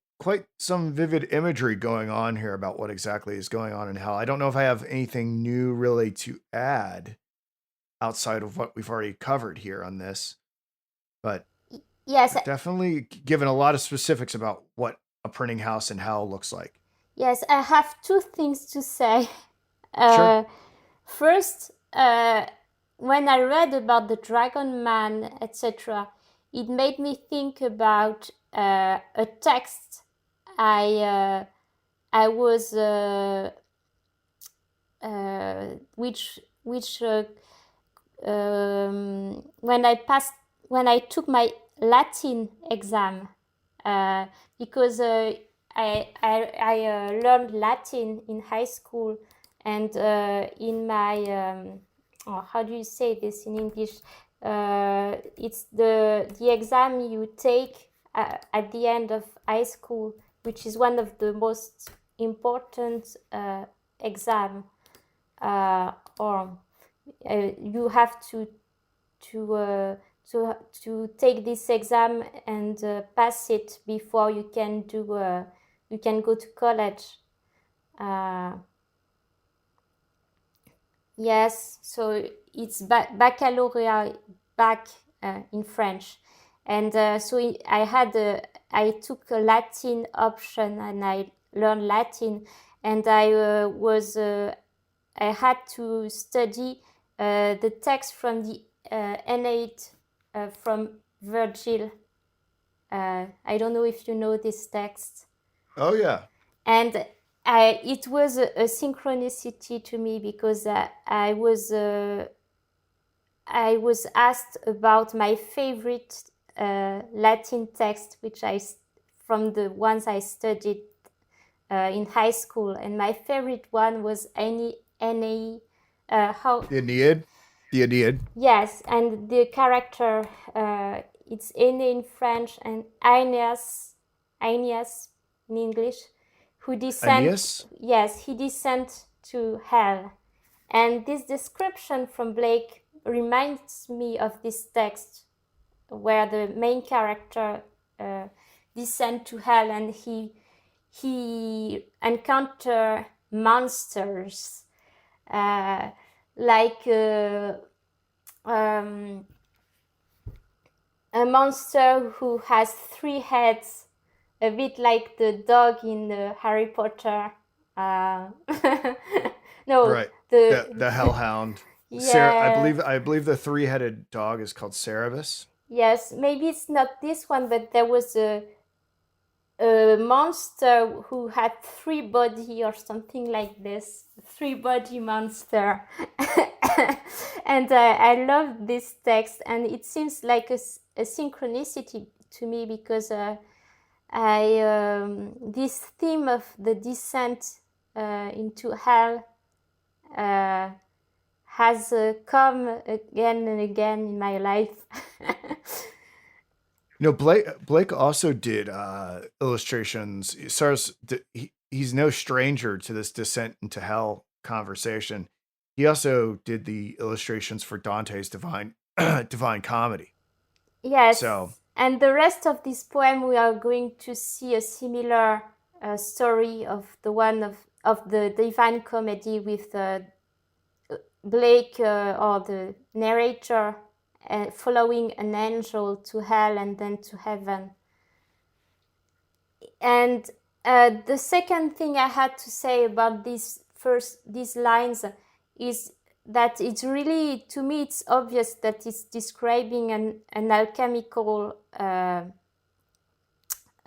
some vivid imagery going on here about what exactly is going on in hell. I don't know if I have anything new really to add outside of what we've already covered here on this, but Yes. definitely given a lot of specifics about what a printing house in hell looks like. Yes, I have two things to say. Sure. First, when I read about the Dragon Man, etc., it made me think about a text I was which when I took my Latin exam, because I learned Latin in high school, and in my how do you say this in English? It's the exam you take at the end of high school, which is one of the most important exam, or you have to take this exam and pass it before you can go to college. Yes, so it's baccalaureate in French, and so I took a Latin option and I learned Latin, and I had to study the text from the Aeneid from Virgil. I don't know if you know this text. Oh yeah. And it was a synchronicity to me, because I was asked about my favorite Latin text, from the ones I studied in high school, and my favorite one was Aeneid. The Aeneid. Yes, and the character, it's Aeneid in French and Aeneas in English, who Aeneas? he descent to hell. And this description from Blake reminds me of this text, where the main character descend to hell, and he encounter monsters, like a monster who has 3 heads, a bit like the dog in Harry Potter. No, Right. The hellhound. yeah. I believe the 3-headed dog is called Cerebus. Yes, maybe it's not this one, but there was a monster who had 3 body or something like this, 3-body monster. And I love this text, and it seems like a synchronicity to me, because this theme of the descent into hell has come again and again in my life. Blake also did illustrations. He's no stranger to this descent into hell conversation. He also did the illustrations for Dante's Divine Comedy. Yes. So, and the rest of this poem, we are going to see a similar story of the one of the Divine Comedy, with Blake, or the narrator, following an angel to hell and then to heaven. And the second thing I had to say about this these lines is that it's really, to me, it's obvious that it's describing an alchemical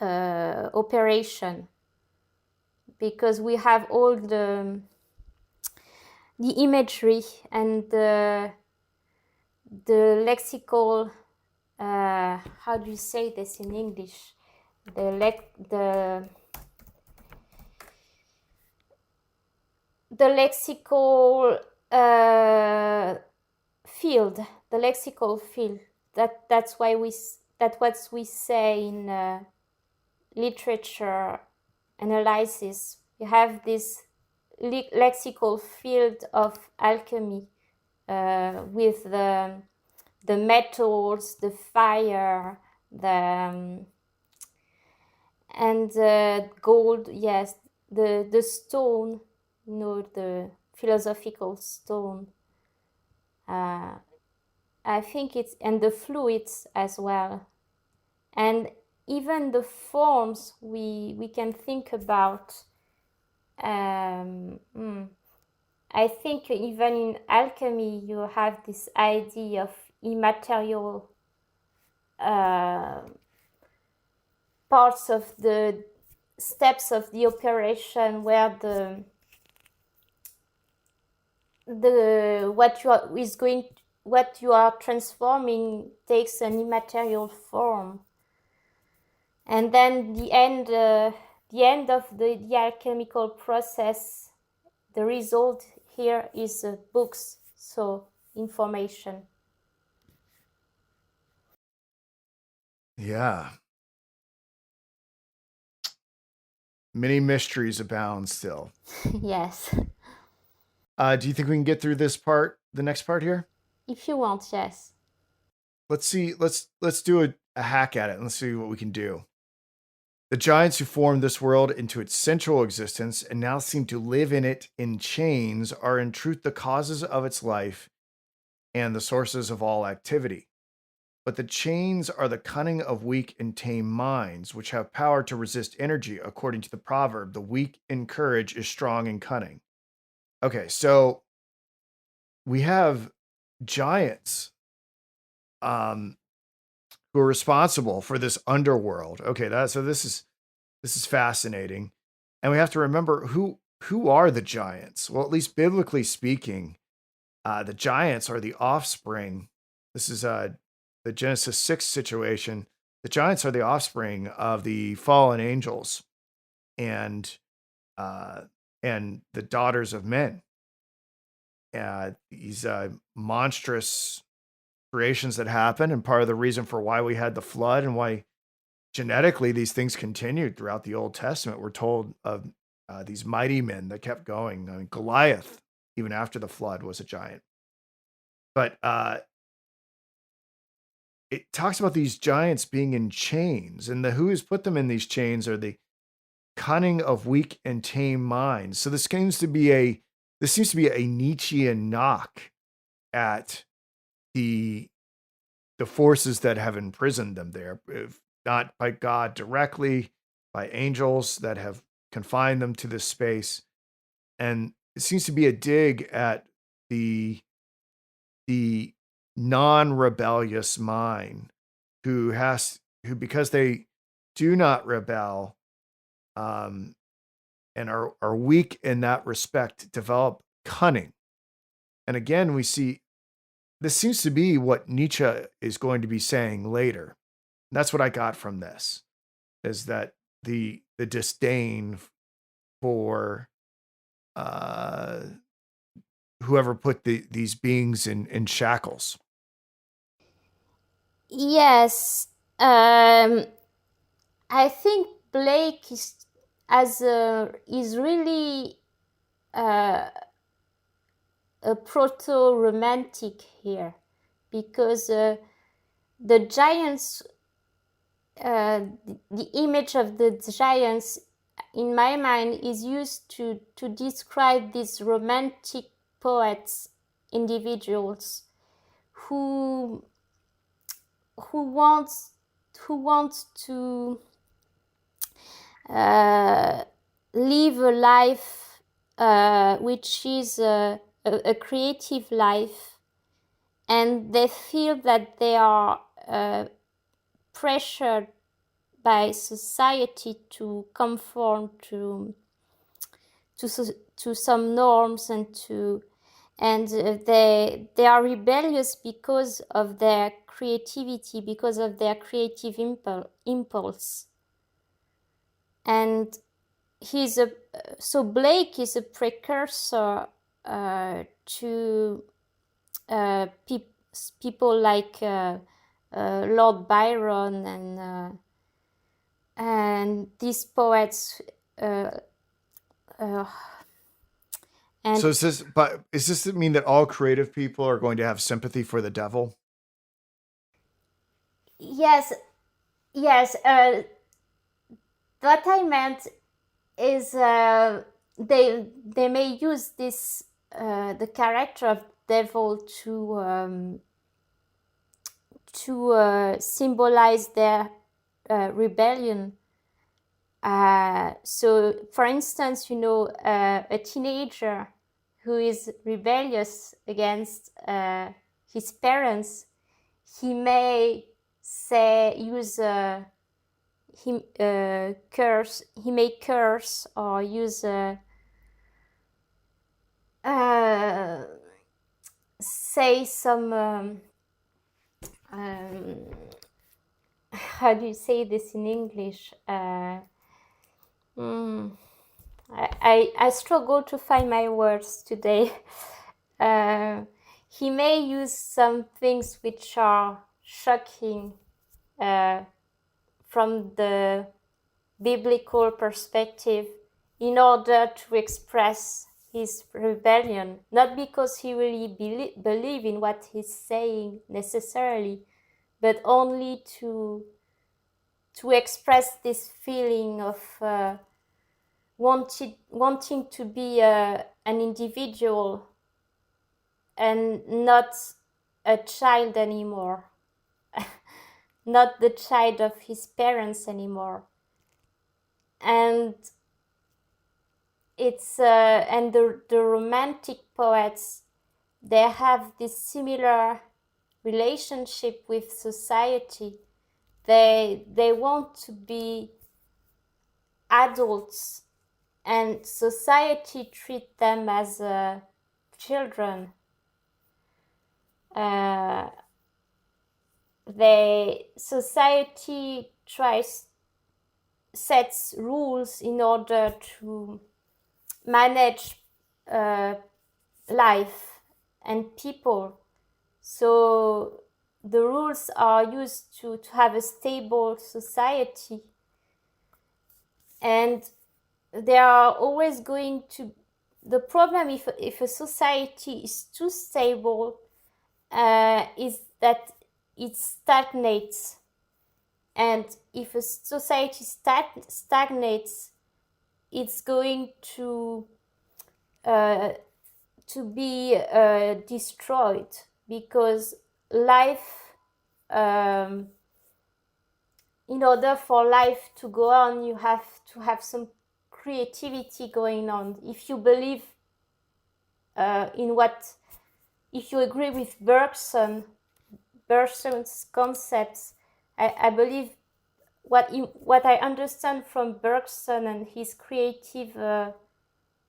operation, because we have all the imagery and the lexical, how do you say this in English? The lexical field, the lexical field. That's what we say in literature analysis. You have this lexical field of alchemy with the metals, the fire, and gold. Yes, the stone, the philosophical stone. I think it's, and the fluids as well, and even the forms we can think about. I think even in alchemy you have this idea of immaterial parts of the steps of the operation, where what you are transforming takes an immaterial form, and then the end of the alchemical process, the result here is books, so information. Yeah. Many mysteries abound still. Yes. Do you think we can get through this part, the next part here? If you want, yes. Let's see. Let's do a hack at it and let's see what we can do. The giants who formed this world into its central existence and now seem to live in it in chains are in truth the causes of its life and the sources of all activity. But the chains are the cunning of weak and tame minds, which have power to resist energy, according to the proverb, the weak in courage is strong in cunning. Okay, so we have giants who are responsible for this underworld. Okay, so this is fascinating. And we have to remember who are the giants? Well, at least biblically speaking, the giants are the offspring. This is the Genesis 6 situation. The giants are the offspring of the fallen angels and the daughters of men. These monstrous creations that happen, and part of the reason for why we had the flood and why genetically these things continued throughout the Old Testament. We're told of these mighty men that kept going. I mean, Goliath, even after the flood, was a giant. But it talks about these giants being in chains, and who has put them in these chains are the cunning of weak and tame minds. So this seems to be a Nietzschean knock at the forces that have imprisoned them there, if not by God directly, by angels that have confined them to this space. And it seems to be a dig at the non-rebellious mind who because they do not rebel and are weak in that respect, develop cunning. And again, we see this seems to be what Nietzsche is going to be saying later. And that's what I got from this, is that the disdain for whoever put these beings in shackles. Yes, I think Blake is really a proto-romantic here, because the giants, the image of the giants in my mind is used to describe these romantic poets, individuals who wants to live a life which is a creative life, and they feel that they are pressured by society to conform to some norms, and they are rebellious because of their creativity, because of their creative impulse. And so Blake is a precursor to people like Lord Byron and these poets. And So does this mean that all creative people are going to have sympathy for the devil? yes, what I meant is they may use this the character of devil to symbolize their rebellion. So, for instance, a teenager who is rebellious against his parents, he may curse. He may curse or use say some. How do you say this in English? I struggle to find my words today. He may use some things which are shocking from the biblical perspective in order to express his rebellion, not because he really believe in what he's saying necessarily, but only to express this feeling of wanting to be an individual and not a child anymore, not the child of his parents anymore. And it's and the romantic poets, they have this similar relationship with society. They want to be adults, and society treat them as children. Society sets rules in order to manage life and people. So the rules are used to have a stable society, and they are always going to. The problem if a society is too stable is that it stagnates, and if a society stagnates, it's going to be destroyed, because life, in order for life to go on, you have to have some creativity going on. If you believe if you agree with Bergson's concepts, I believe what I understand from Bergson and his creative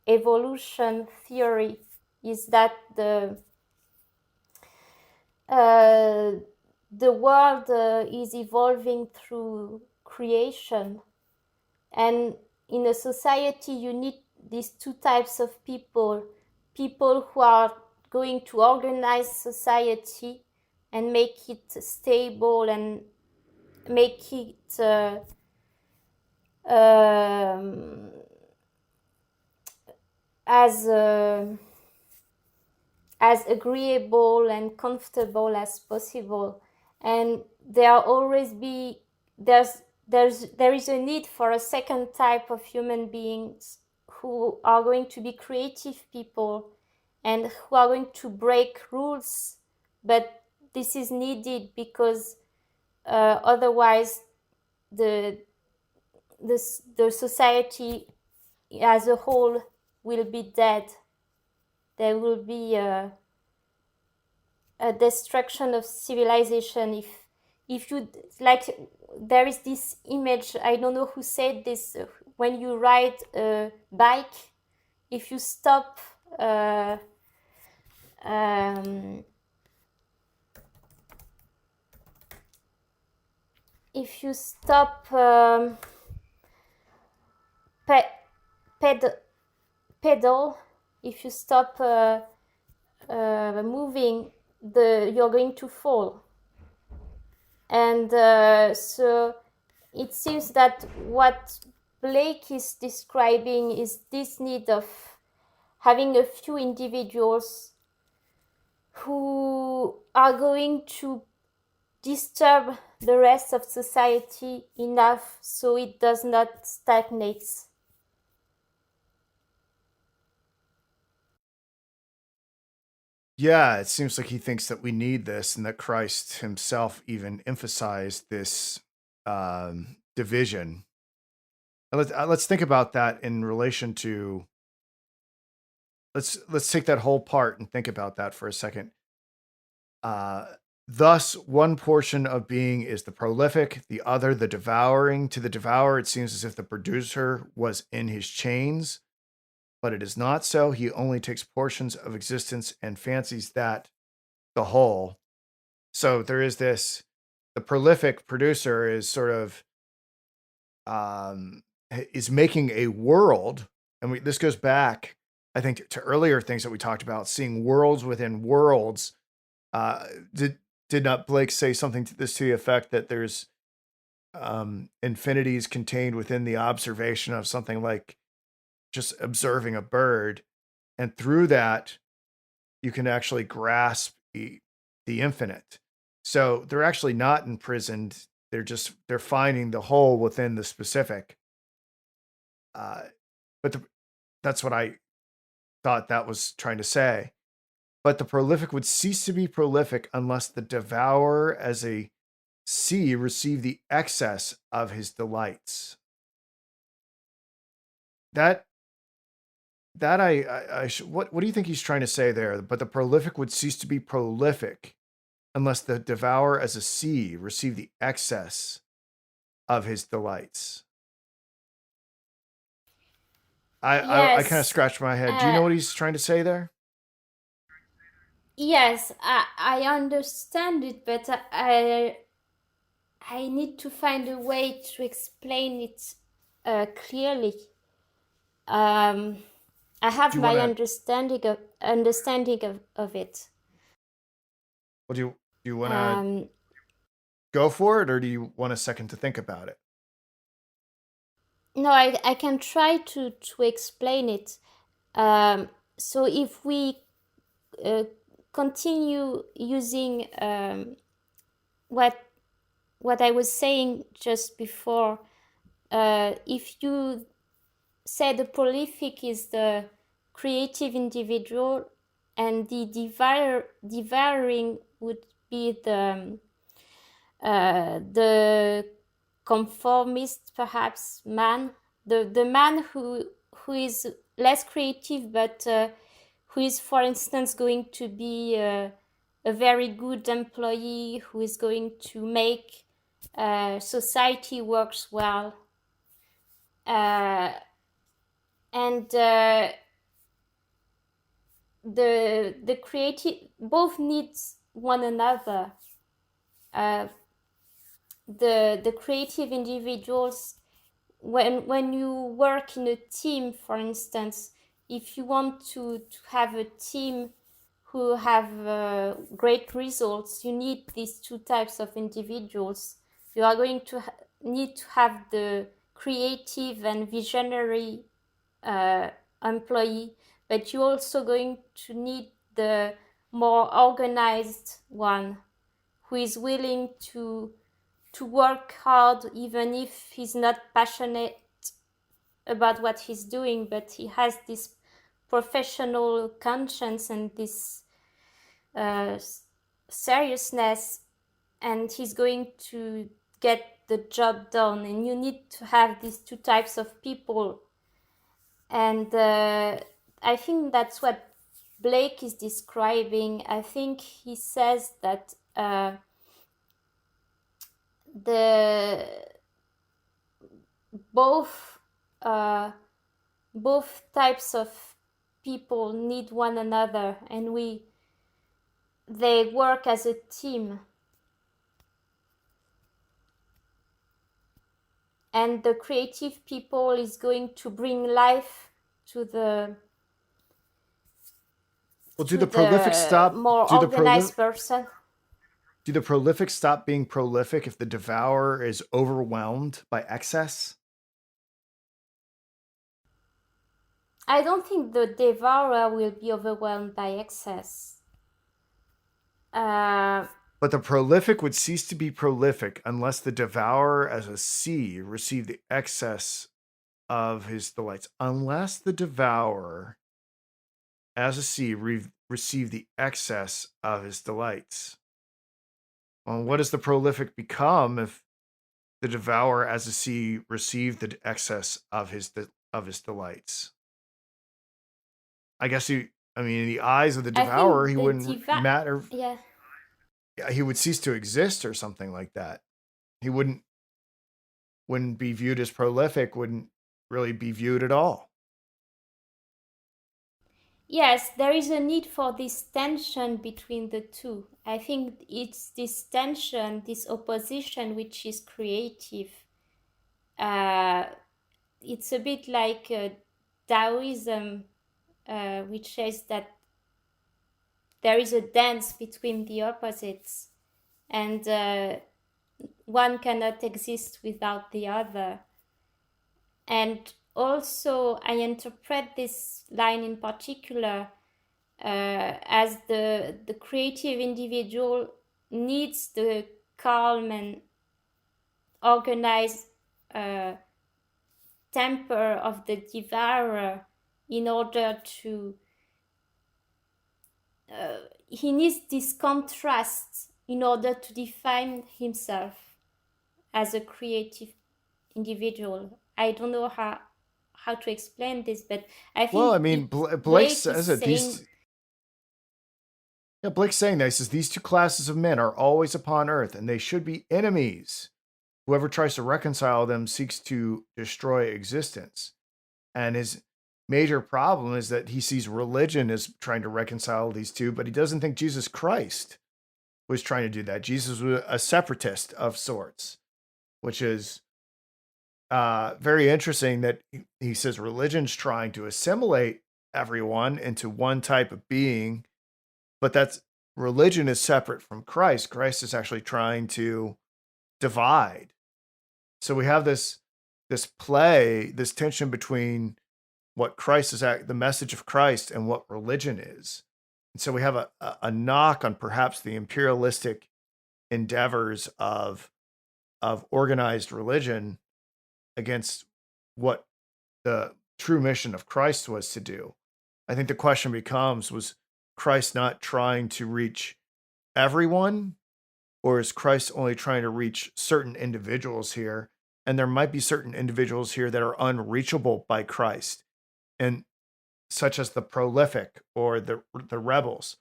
evolution theory is that the world is evolving through creation, and in a society you need these two types of people who are going to organize society and make it stable and make it as agreeable and comfortable as possible. And there is a need for a second type of human beings who are going to be creative people and who are going to break rules. But this is needed because otherwise the society as a whole will be dead. There will be a destruction of civilization. If you like, there is this image, I don't know who said this, when you ride a bike, if you stop um, if you stop pedal, if you stop moving, you're going to fall. And so it seems that what Blake is describing is this need of having a few individuals who are going to disturb the rest of society enough so it does not stagnate. Yeah, it seems like he thinks that we need this, and that Christ himself even emphasized this division. And let's think about that in relation to. Let's take that whole part and think about that for a second. Thus, one portion of being is the prolific, the other the devouring. To the devourer, it seems as if the producer was in his chains, but it is not so. He only takes portions of existence and fancies that the whole. So there is this, the prolific producer is sort of is making a world, and this goes back, I think, to earlier things that we talked about, seeing worlds within worlds. Did not Blake say something to the effect that there's infinities contained within the observation of something like just observing a bird, and through that you can actually grasp the infinite. So they're actually not imprisoned. They're finding the whole within the specific. But that's what I thought that was trying to say. But the prolific would cease to be prolific unless the devourer as a sea receive the excess of his delights. That what do you think he's trying to say there? But the prolific would cease to be prolific unless the devourer as a sea receive the excess of his delights. I kind of Yes, scratched my head. Do you know what he's trying to say there? yes, I understand it, but I need to find a way to explain it clearly. I have Do you my want to? understanding of it. Well, do you want to Um, go for it, or do you want a second to think about it? no, I can try to explain it. So if we continue using what I was saying just before, if you say the prolific is the creative individual and the devouring would be the conformist, perhaps, man, the man who is less creative, but who is, for instance, going to be a very good employee, who is going to make society works well, and the creative both needs one another. The creative individuals, when you work in a team, for instance, if you want to have a team who have great results, you need these two types of individuals. You are going to need to have the creative and visionary employee, but you're also going to need the more organized one who is willing to work hard even if he's not passionate about what he's doing, but he has this professional conscience and this seriousness, and he's going to get the job done. And you need to have these two types of people. And I think that's what Blake is describing. I think he says that the both both types of people need one another, and they work as a team. And the creative people is going to bring life to the Well, do the prolific stop? more organized person. Do the prolific stop being prolific if the devourer is overwhelmed by excess? I don't think the devourer will be overwhelmed by excess. But the prolific would cease to be prolific unless the devourer as a sea received the excess of his delights. Unless the devourer as a sea received the excess of his delights. Well, what does the prolific become if the devourer as a sea received the excess of his delights? I guess in the eyes of the devourer, he wouldn't matter. Yeah. He would cease to exist or something like that. He wouldn't be viewed as prolific, wouldn't really be viewed at all. Yes, there is a need for this tension between the two. I think it's this tension, this opposition, which is creative. It's a bit like Taoism, which says that there is a dance between the opposites, and one cannot exist without the other. And also, I interpret this line in particular as the creative individual needs the calm and organized temper of the devourer in order to he needs this contrast in order to define himself as a creative individual. I don't know how to explain this, but I think Blake says it. Blake's saying this is these two classes of men are always upon earth, and they should be enemies. Whoever tries to reconcile them seeks to destroy existence. And his major problem is that he sees religion as trying to reconcile these two, but he doesn't think Jesus Christ was trying to do that. Jesus was a separatist of sorts, which is very interesting that he says religion's trying to assimilate everyone into one type of being, but religion is separate from Christ. Christ is actually trying to divide. So we have this play, this tension between what Christ is the message of Christ and what religion is. And so we have a knock on perhaps the imperialistic endeavors of organized religion against what the true mission of Christ was to do. I think the question becomes, was Christ not trying to reach everyone, or is Christ only trying to reach certain individuals here? And there might be certain individuals here that are unreachable by Christ, and such as the prolific or the rebels.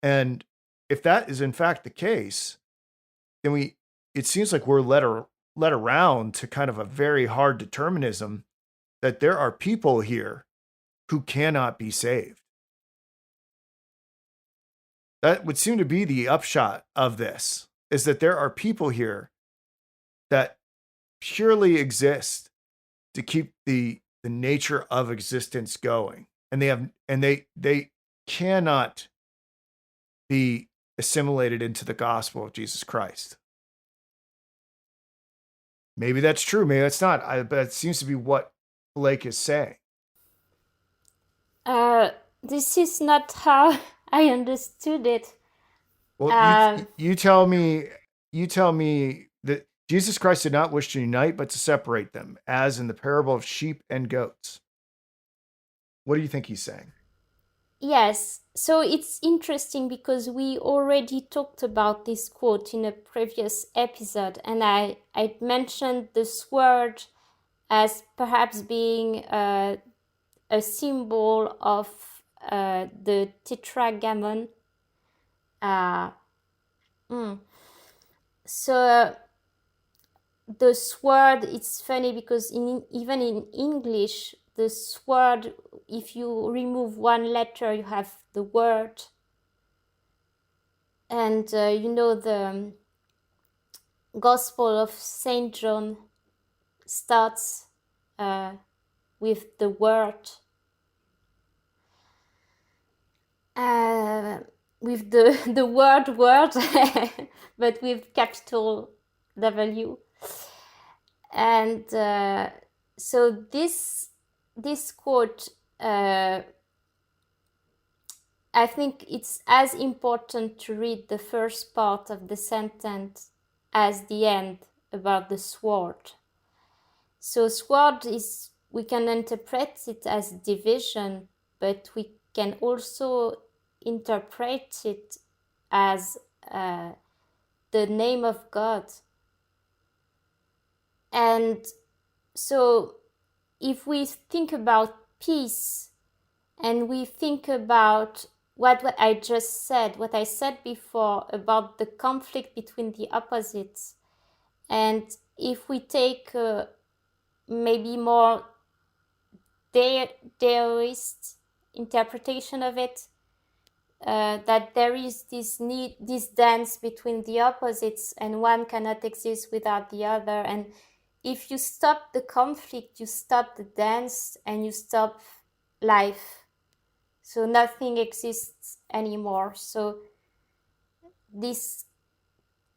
And if that is in fact the case, then it seems like we're led around to kind of a very hard determinism that there are people here who cannot be saved. That would seem to be the upshot of this, is that there are people here that purely exist to keep the nature of existence going. And they cannot be assimilated into the gospel of Jesus Christ. Maybe that's true, maybe that's not. But it seems to be what Blake is saying. This is not how I understood it. Well, you tell me that Jesus Christ did not wish to unite, but to separate them, as in the parable of sheep and goats. What do you think he's saying? Yes, so it's interesting because we already talked about this quote in a previous episode, and I mentioned the sword as perhaps being a a symbol of the tetragrammaton. So the sword, it's funny because even in English, the sword, if you remove one letter, you have the word. And the Gospel of Saint John starts with the word, with the word, but with capital W. And so this quote, I think it's as important to read the first part of the sentence as the end about the sword. So sword is, we can interpret it as division, but we can also interpret it as the name of God. And so if we think about peace and we think about what I just said, what I said before about the conflict between the opposites, and if we take maybe more Taoist interpretation of it, that there is this dance between the opposites, and one cannot exist without the other. And if you stop the conflict, you stop the dance and you stop life. So nothing exists anymore. So this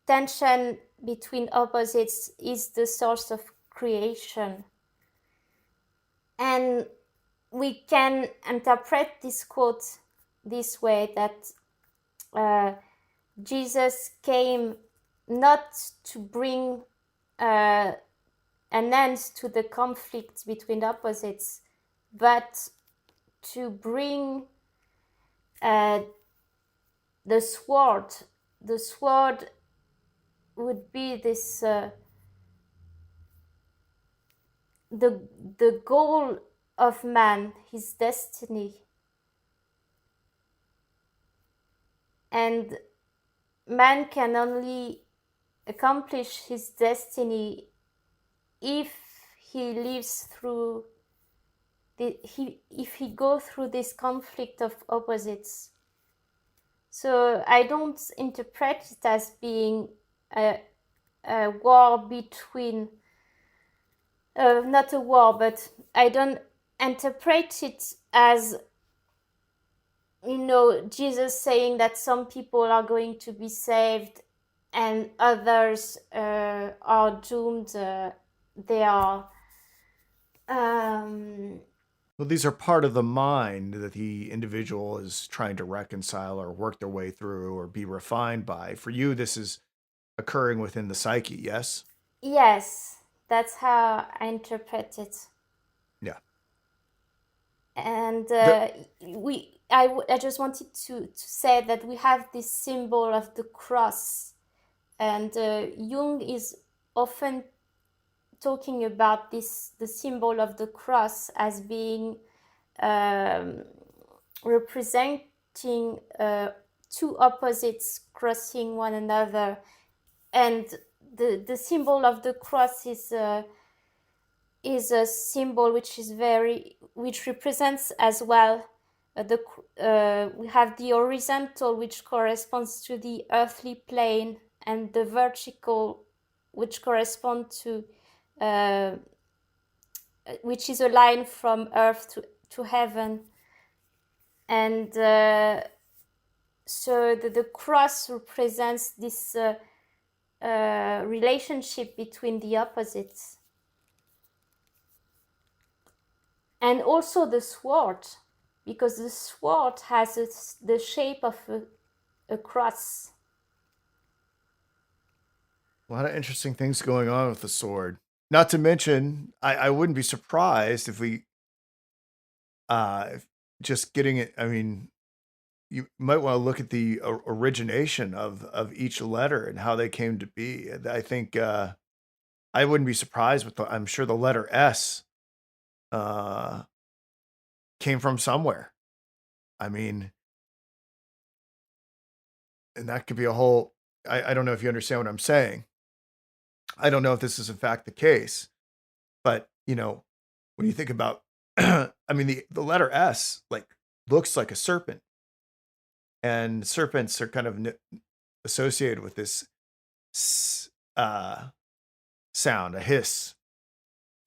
tension between opposites is the source of creation. And we can interpret this quote this way, that Jesus came not to bring an end to the conflict between opposites, but to bring the sword. The sword would be this the goal of man, his destiny. And man can only accomplish his destiny if he lives through if he goes through this conflict of opposites. So I don't interpret it as being a war between, not a war, but I don't interpret it as, Jesus saying that some people are going to be saved and others are doomed. They are. Well, these are part of the mind that the individual is trying to reconcile or work their way through or be refined by. For you, this is occurring within the psyche, yes? Yes, that's how I interpret it. Yeah. And The, I just wanted to say that we have this symbol of the cross, and Jung is often talking about the symbol of the cross as being representing two opposites crossing one another, and the symbol of the cross is a symbol which represents as well we have the horizontal, which corresponds to the earthly plane, and the vertical, which correspond to which is a line from earth to heaven. And so the cross represents this relationship between the opposites. And also the sword, because the sword has the shape of a cross. a lot of interesting things going on with the sword. Not to mention, I wouldn't be surprised if we just getting it. I mean, you might want to look at the origination of each letter and how they came to be. I think I wouldn't be surprised with I'm sure the letter S came from somewhere. I mean, and that could be a whole, I don't know if you understand what I'm saying. I don't know if this is in fact the case, but when you think about, I mean, the letter S like looks like a serpent, and serpents are kind of associated with this uh, sound, a hiss.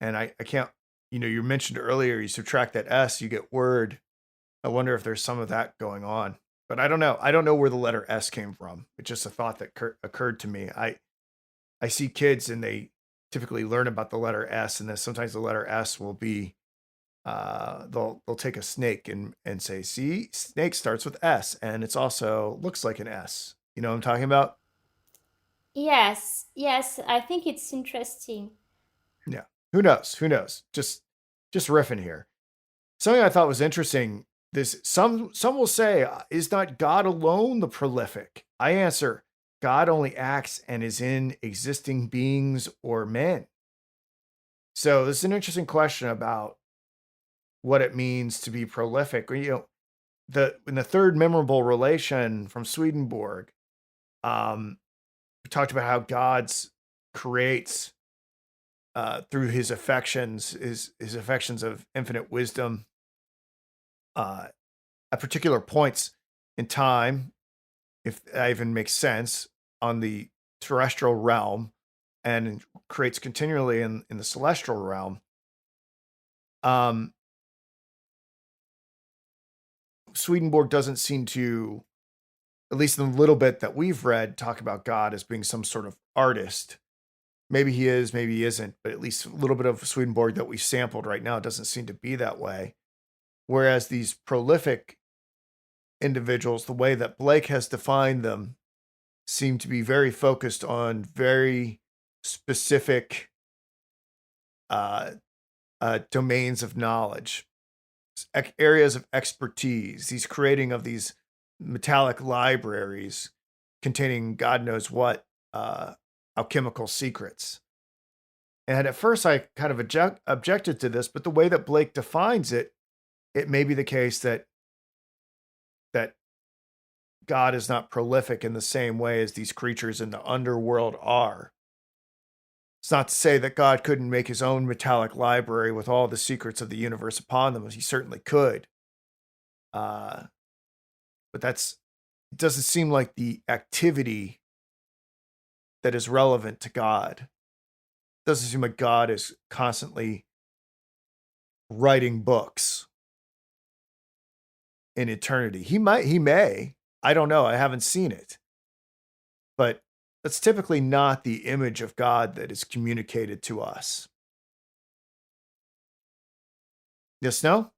And I can't, you mentioned earlier, you subtract that S, you get word. I wonder if there's some of that going on, but I don't know. I don't know where the letter S came from. It's just a thought that occurred to me. I see kids and they typically learn about the letter S, and then sometimes the letter S will be, they'll take a snake and say, see, snake starts with S, and it's also looks like an S. You know what I'm talking about? Yes, yes, I think it's interesting. Yeah. Who knows? Who knows? Just riffing here. Something I thought was interesting. This some will say, is not God alone the prolific? I answer, God only acts and is in existing beings or men. So this is an interesting question about what it means to be prolific. In the third memorable relation from Swedenborg, we talked about how God's creates through his affections, his affections of infinite wisdom, at particular points in time, if that even makes sense, on the terrestrial realm, and creates continually in the celestial realm. Um, Swedenborg doesn't seem to, at least in the little bit that we've read, talk about God as being some sort of artist. Maybe he is, maybe he isn't, but at least a little bit of Swedenborg that we sampled right now doesn't seem to be that way. Whereas these prolific individuals, the way that Blake has defined them, seem to be very focused on very specific uh, domains of knowledge, areas of expertise. These creating of these metallic libraries containing God knows what alchemical secrets. And at first, I kind of objected to this, but the way that Blake defines it, it may be the case that God is not prolific in the same way as these creatures in the underworld are. It's not to say that God couldn't make his own metallic library with all the secrets of the universe upon them, as he certainly could. But it doesn't seem like the activity that is relevant to God. It doesn't seem like God is constantly writing books in eternity. He may. I don't know. I haven't seen it. But that's typically not the image of God that is communicated to us. Yes, no?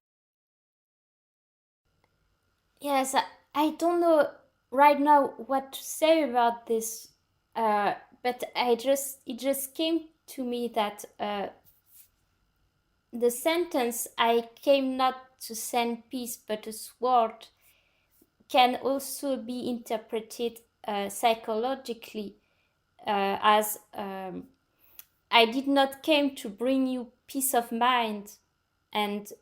Yes, I don't know right now what to say about this, but it just came to me that the sentence "I came not to send peace but a sword" can also be interpreted psychologically as I did not came to bring you peace of mind, and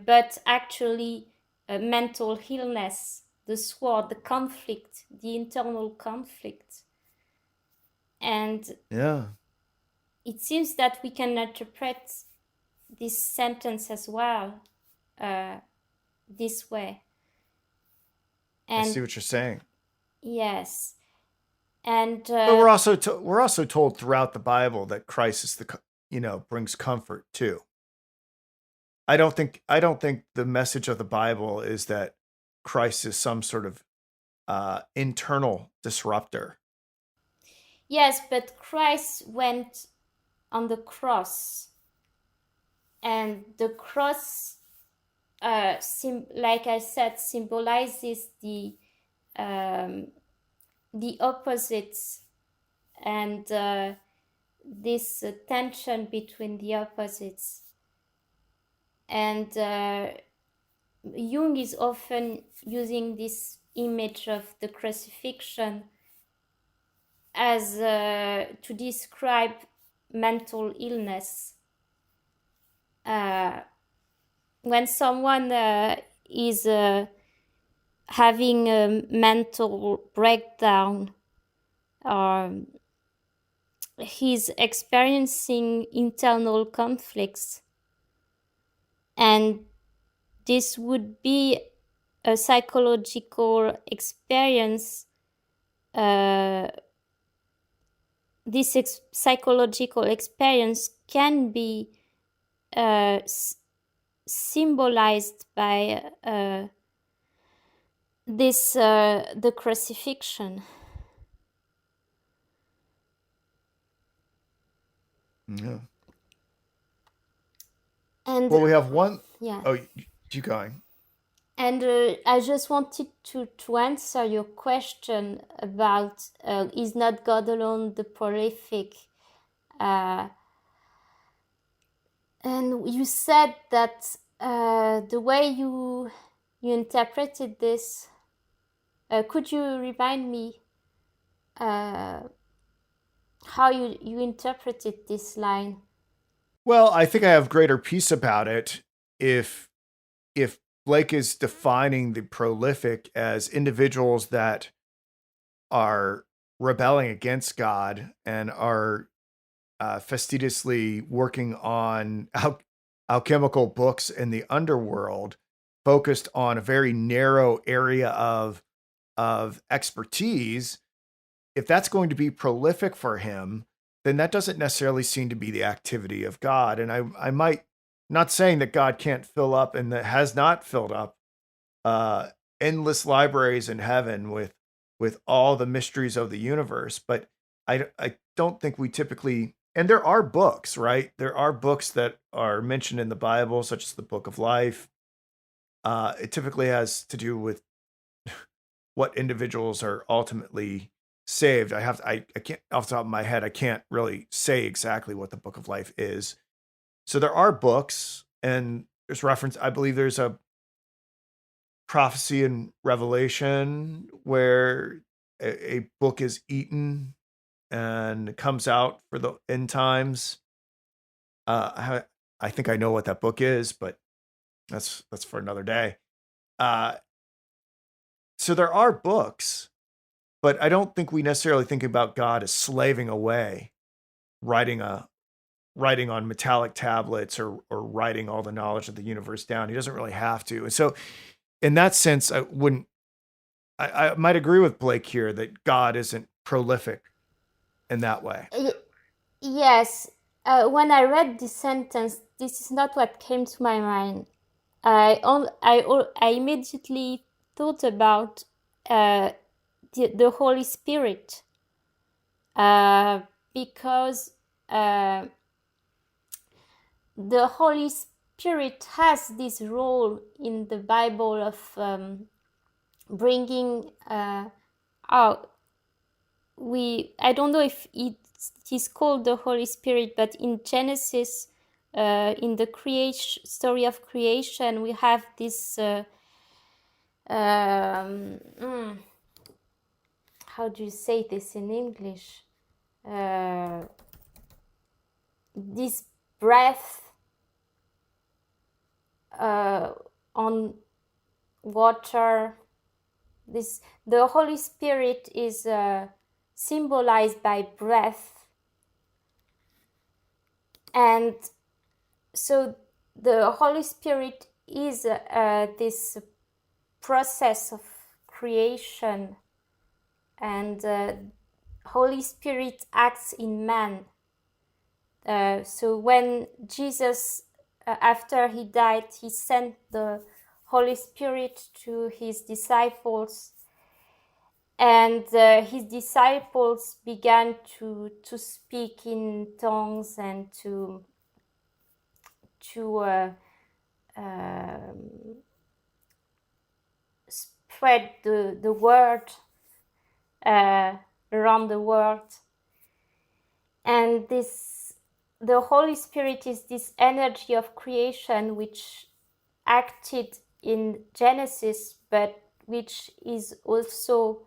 but actually mental illness, the sword, the conflict, the internal conflict. And Yeah. it seems that we can interpret this sentence as well this way. I see And what you're saying. yes, and But we're also told throughout the Bible that Christ is brings comfort too. I don't think the message of the Bible is that Christ is some sort of internal disruptor. yes, but Christ went on the cross, and the cross, like I said, symbolizes um, the opposites, and this tension between the opposites. And Jung is often using this image of the crucifixion as to describe mental illness. when someone is having a mental breakdown, or he's experiencing internal conflicts, and this would be a psychological experience. This psychological experience can be symbolized by the crucifixion. Yeah. And Well, we have one. yeah. Oh, you going? And I just wanted to answer your question about is not God alone the prolific? And you said that the way you interpreted this, could you remind me how you interpreted this line? Well, I think I have greater peace about it if Blake is defining the prolific as individuals that are rebelling against God and are fastidiously working on alchemical books in the underworld, focused on a very narrow area of expertise. If that's going to be prolific for him, then that doesn't necessarily seem to be the activity of God. And I might, not saying that God can't fill up and that has not filled up uh, endless libraries in heaven with all the mysteries of the universe, but I don't think we typically. And there are books, right? There are books that are mentioned in the Bible, such as the Book of Life. It typically has to do with what individuals are ultimately saved. I can't, off the top of my head, I can't really say exactly what the Book of Life is. So there are books, and there's reference. I believe there's a prophecy in Revelation where a book is eaten and comes out for the end times. I think I know what that book is, but that's for another day. Uh, so there are books, but I don't think we necessarily think about God as slaving away, writing on metallic tablets or writing all the knowledge of the universe down. He doesn't really have to. And so in that sense, I might agree with Blake here that God isn't prolific in that way. Yes, when I read this sentence, this is not what came to my mind. I immediately thought about the Holy Spirit, because the Holy Spirit has this role in the Bible of bringing out. I don't know if it is called the Holy Spirit, but in Genesis, in the creation story of creation, we have this. How do you say this in English? This breath on water. The Holy Spirit is symbolized by breath, and so the Holy Spirit is this process of creation, and Holy Spirit acts in man. So when Jesus, after he died, he sent the Holy Spirit to his disciples, and his disciples began to speak in tongues and to spread the word around the world. And the Holy Spirit is this energy of creation which acted in Genesis, but which is also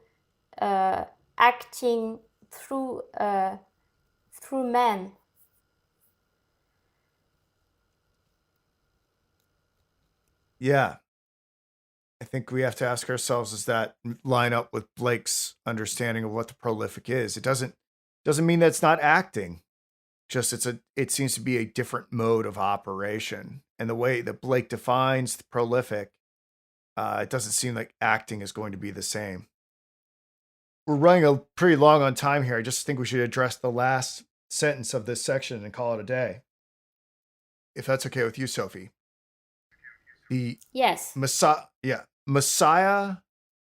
acting through man. Yeah. I think we have to ask ourselves, does that line up with Blake's understanding of what the prolific is? It doesn't mean that it's not acting. Just it seems to be a different mode of operation. And the way that Blake defines the prolific, it doesn't seem like acting is going to be the same. We're running a pretty long on time here. I just think we should address the last sentence of this section and call it a day. If that's okay with you, Sophie. The Yes. Messiah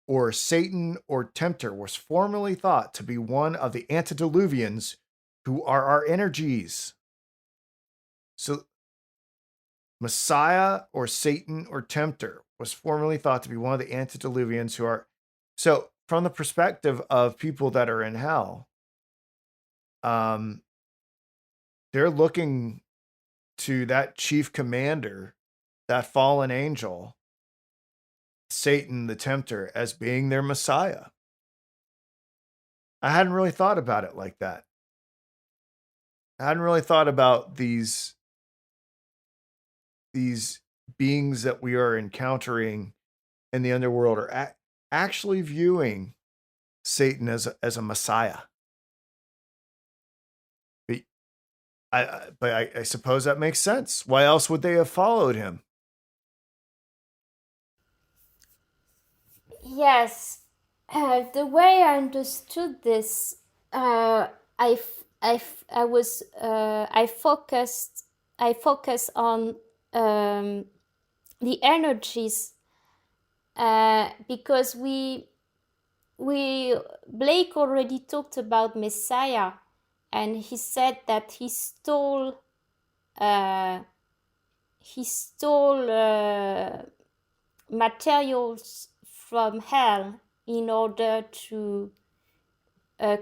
or Satan or Tempter was formerly thought to be one of the antediluvians who are our energies. So Messiah or Satan or Tempter was formerly thought to be one of the antediluvians who are. So from the perspective of people that are in hell, they're looking to that chief commander, that fallen angel, Satan the Tempter, as being their Messiah. I hadn't really thought about it like that. I hadn't really thought about these beings that we are encountering in the underworld are actually viewing Satan as a Messiah. But I suppose that makes sense. Why else would they have followed him? Yes. The way I understood this, I focus on the energies, because Blake already talked about Messiah, and he said that he stole materials from hell in order to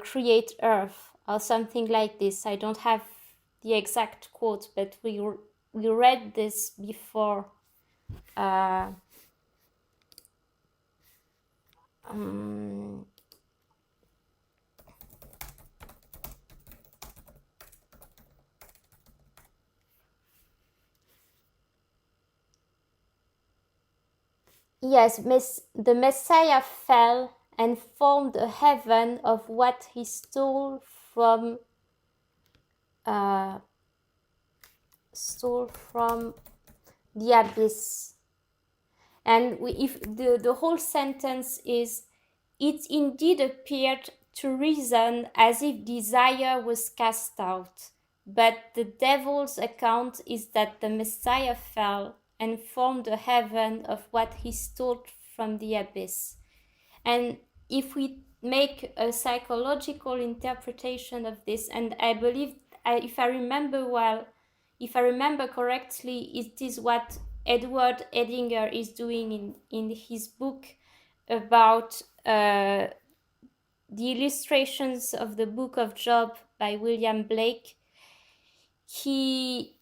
create Earth, or something like this. I don't have the exact quote, but we read this before. Yes, the Messiah fell and formed a heaven of what he stole from the abyss. And if the whole sentence is, it indeed appeared to reason as if desire was cast out, but the devil's account is that the Messiah fell and formed a heaven of what he stole from the abyss. And if we make a psychological interpretation of this, and I believe, if I remember correctly, it is what Edward Edinger is doing in his book about the illustrations of the Book of Job by William Blake. He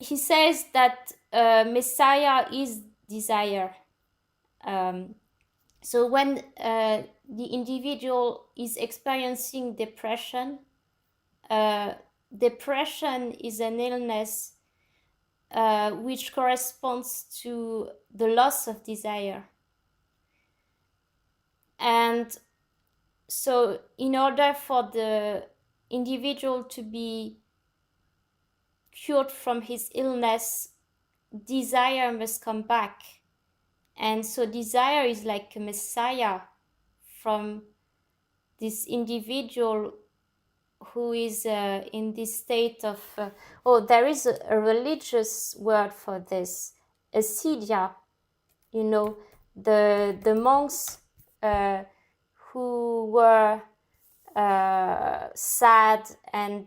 says that Messiah is desire. So when the individual is experiencing depression, depression is an illness which corresponds to the loss of desire. And so in order for the individual to be cured from his illness, desire must come back. And so desire is like a Messiah from this individual who is in this state of, there is a religious word for this, acedia. You know, the monks who were sad and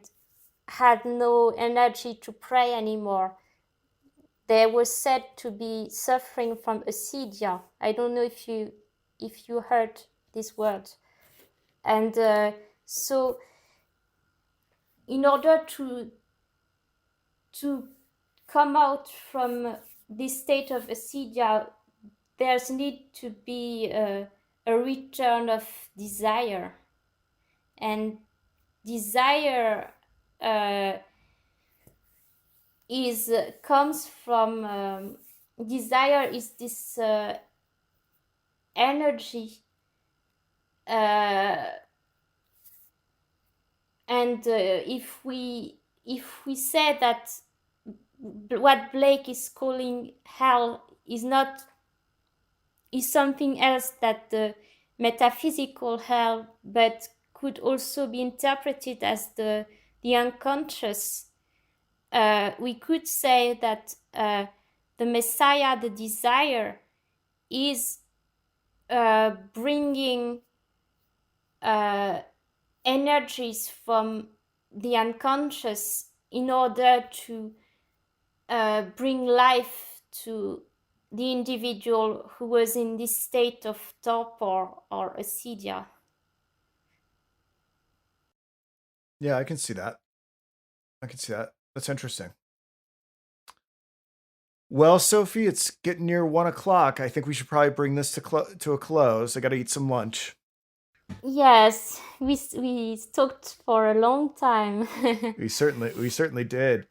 had no energy to pray anymore, they were said to be suffering from acedia. I don't know if you heard this word. And so in order to come out from this state of acedia, there's need to be a return of desire. And desire comes from desire is this energy, and if we say that what Blake is calling hell is something else, that the metaphysical hell, but could also be interpreted as the unconscious, we could say that the Messiah, the desire, is bringing energies from the unconscious in order to bring life to the individual who was in this state of torpor or acedia. Yeah, I can see that. That's interesting. Well, Sophie, it's getting near 1 o'clock. I think we should probably bring this to a close. I got to eat some lunch. Yes, we talked for a long time. We certainly did.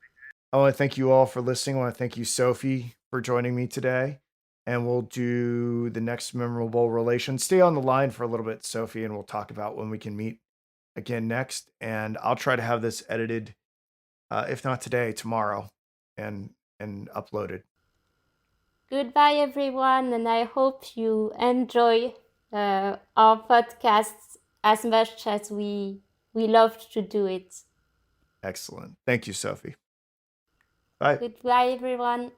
I want to thank you all for listening. I want to thank you, Sophie, for joining me today. And we'll do the next memorable relation. Stay on the line for a little bit, Sophie, and we'll talk about when we can meet again next. And I'll try to have this edited, if not today, tomorrow, and uploaded. Goodbye, everyone, and I hope you enjoy our podcast as much as we loved to do it. Excellent. Thank you, Sophie. Bye. Goodbye, everyone.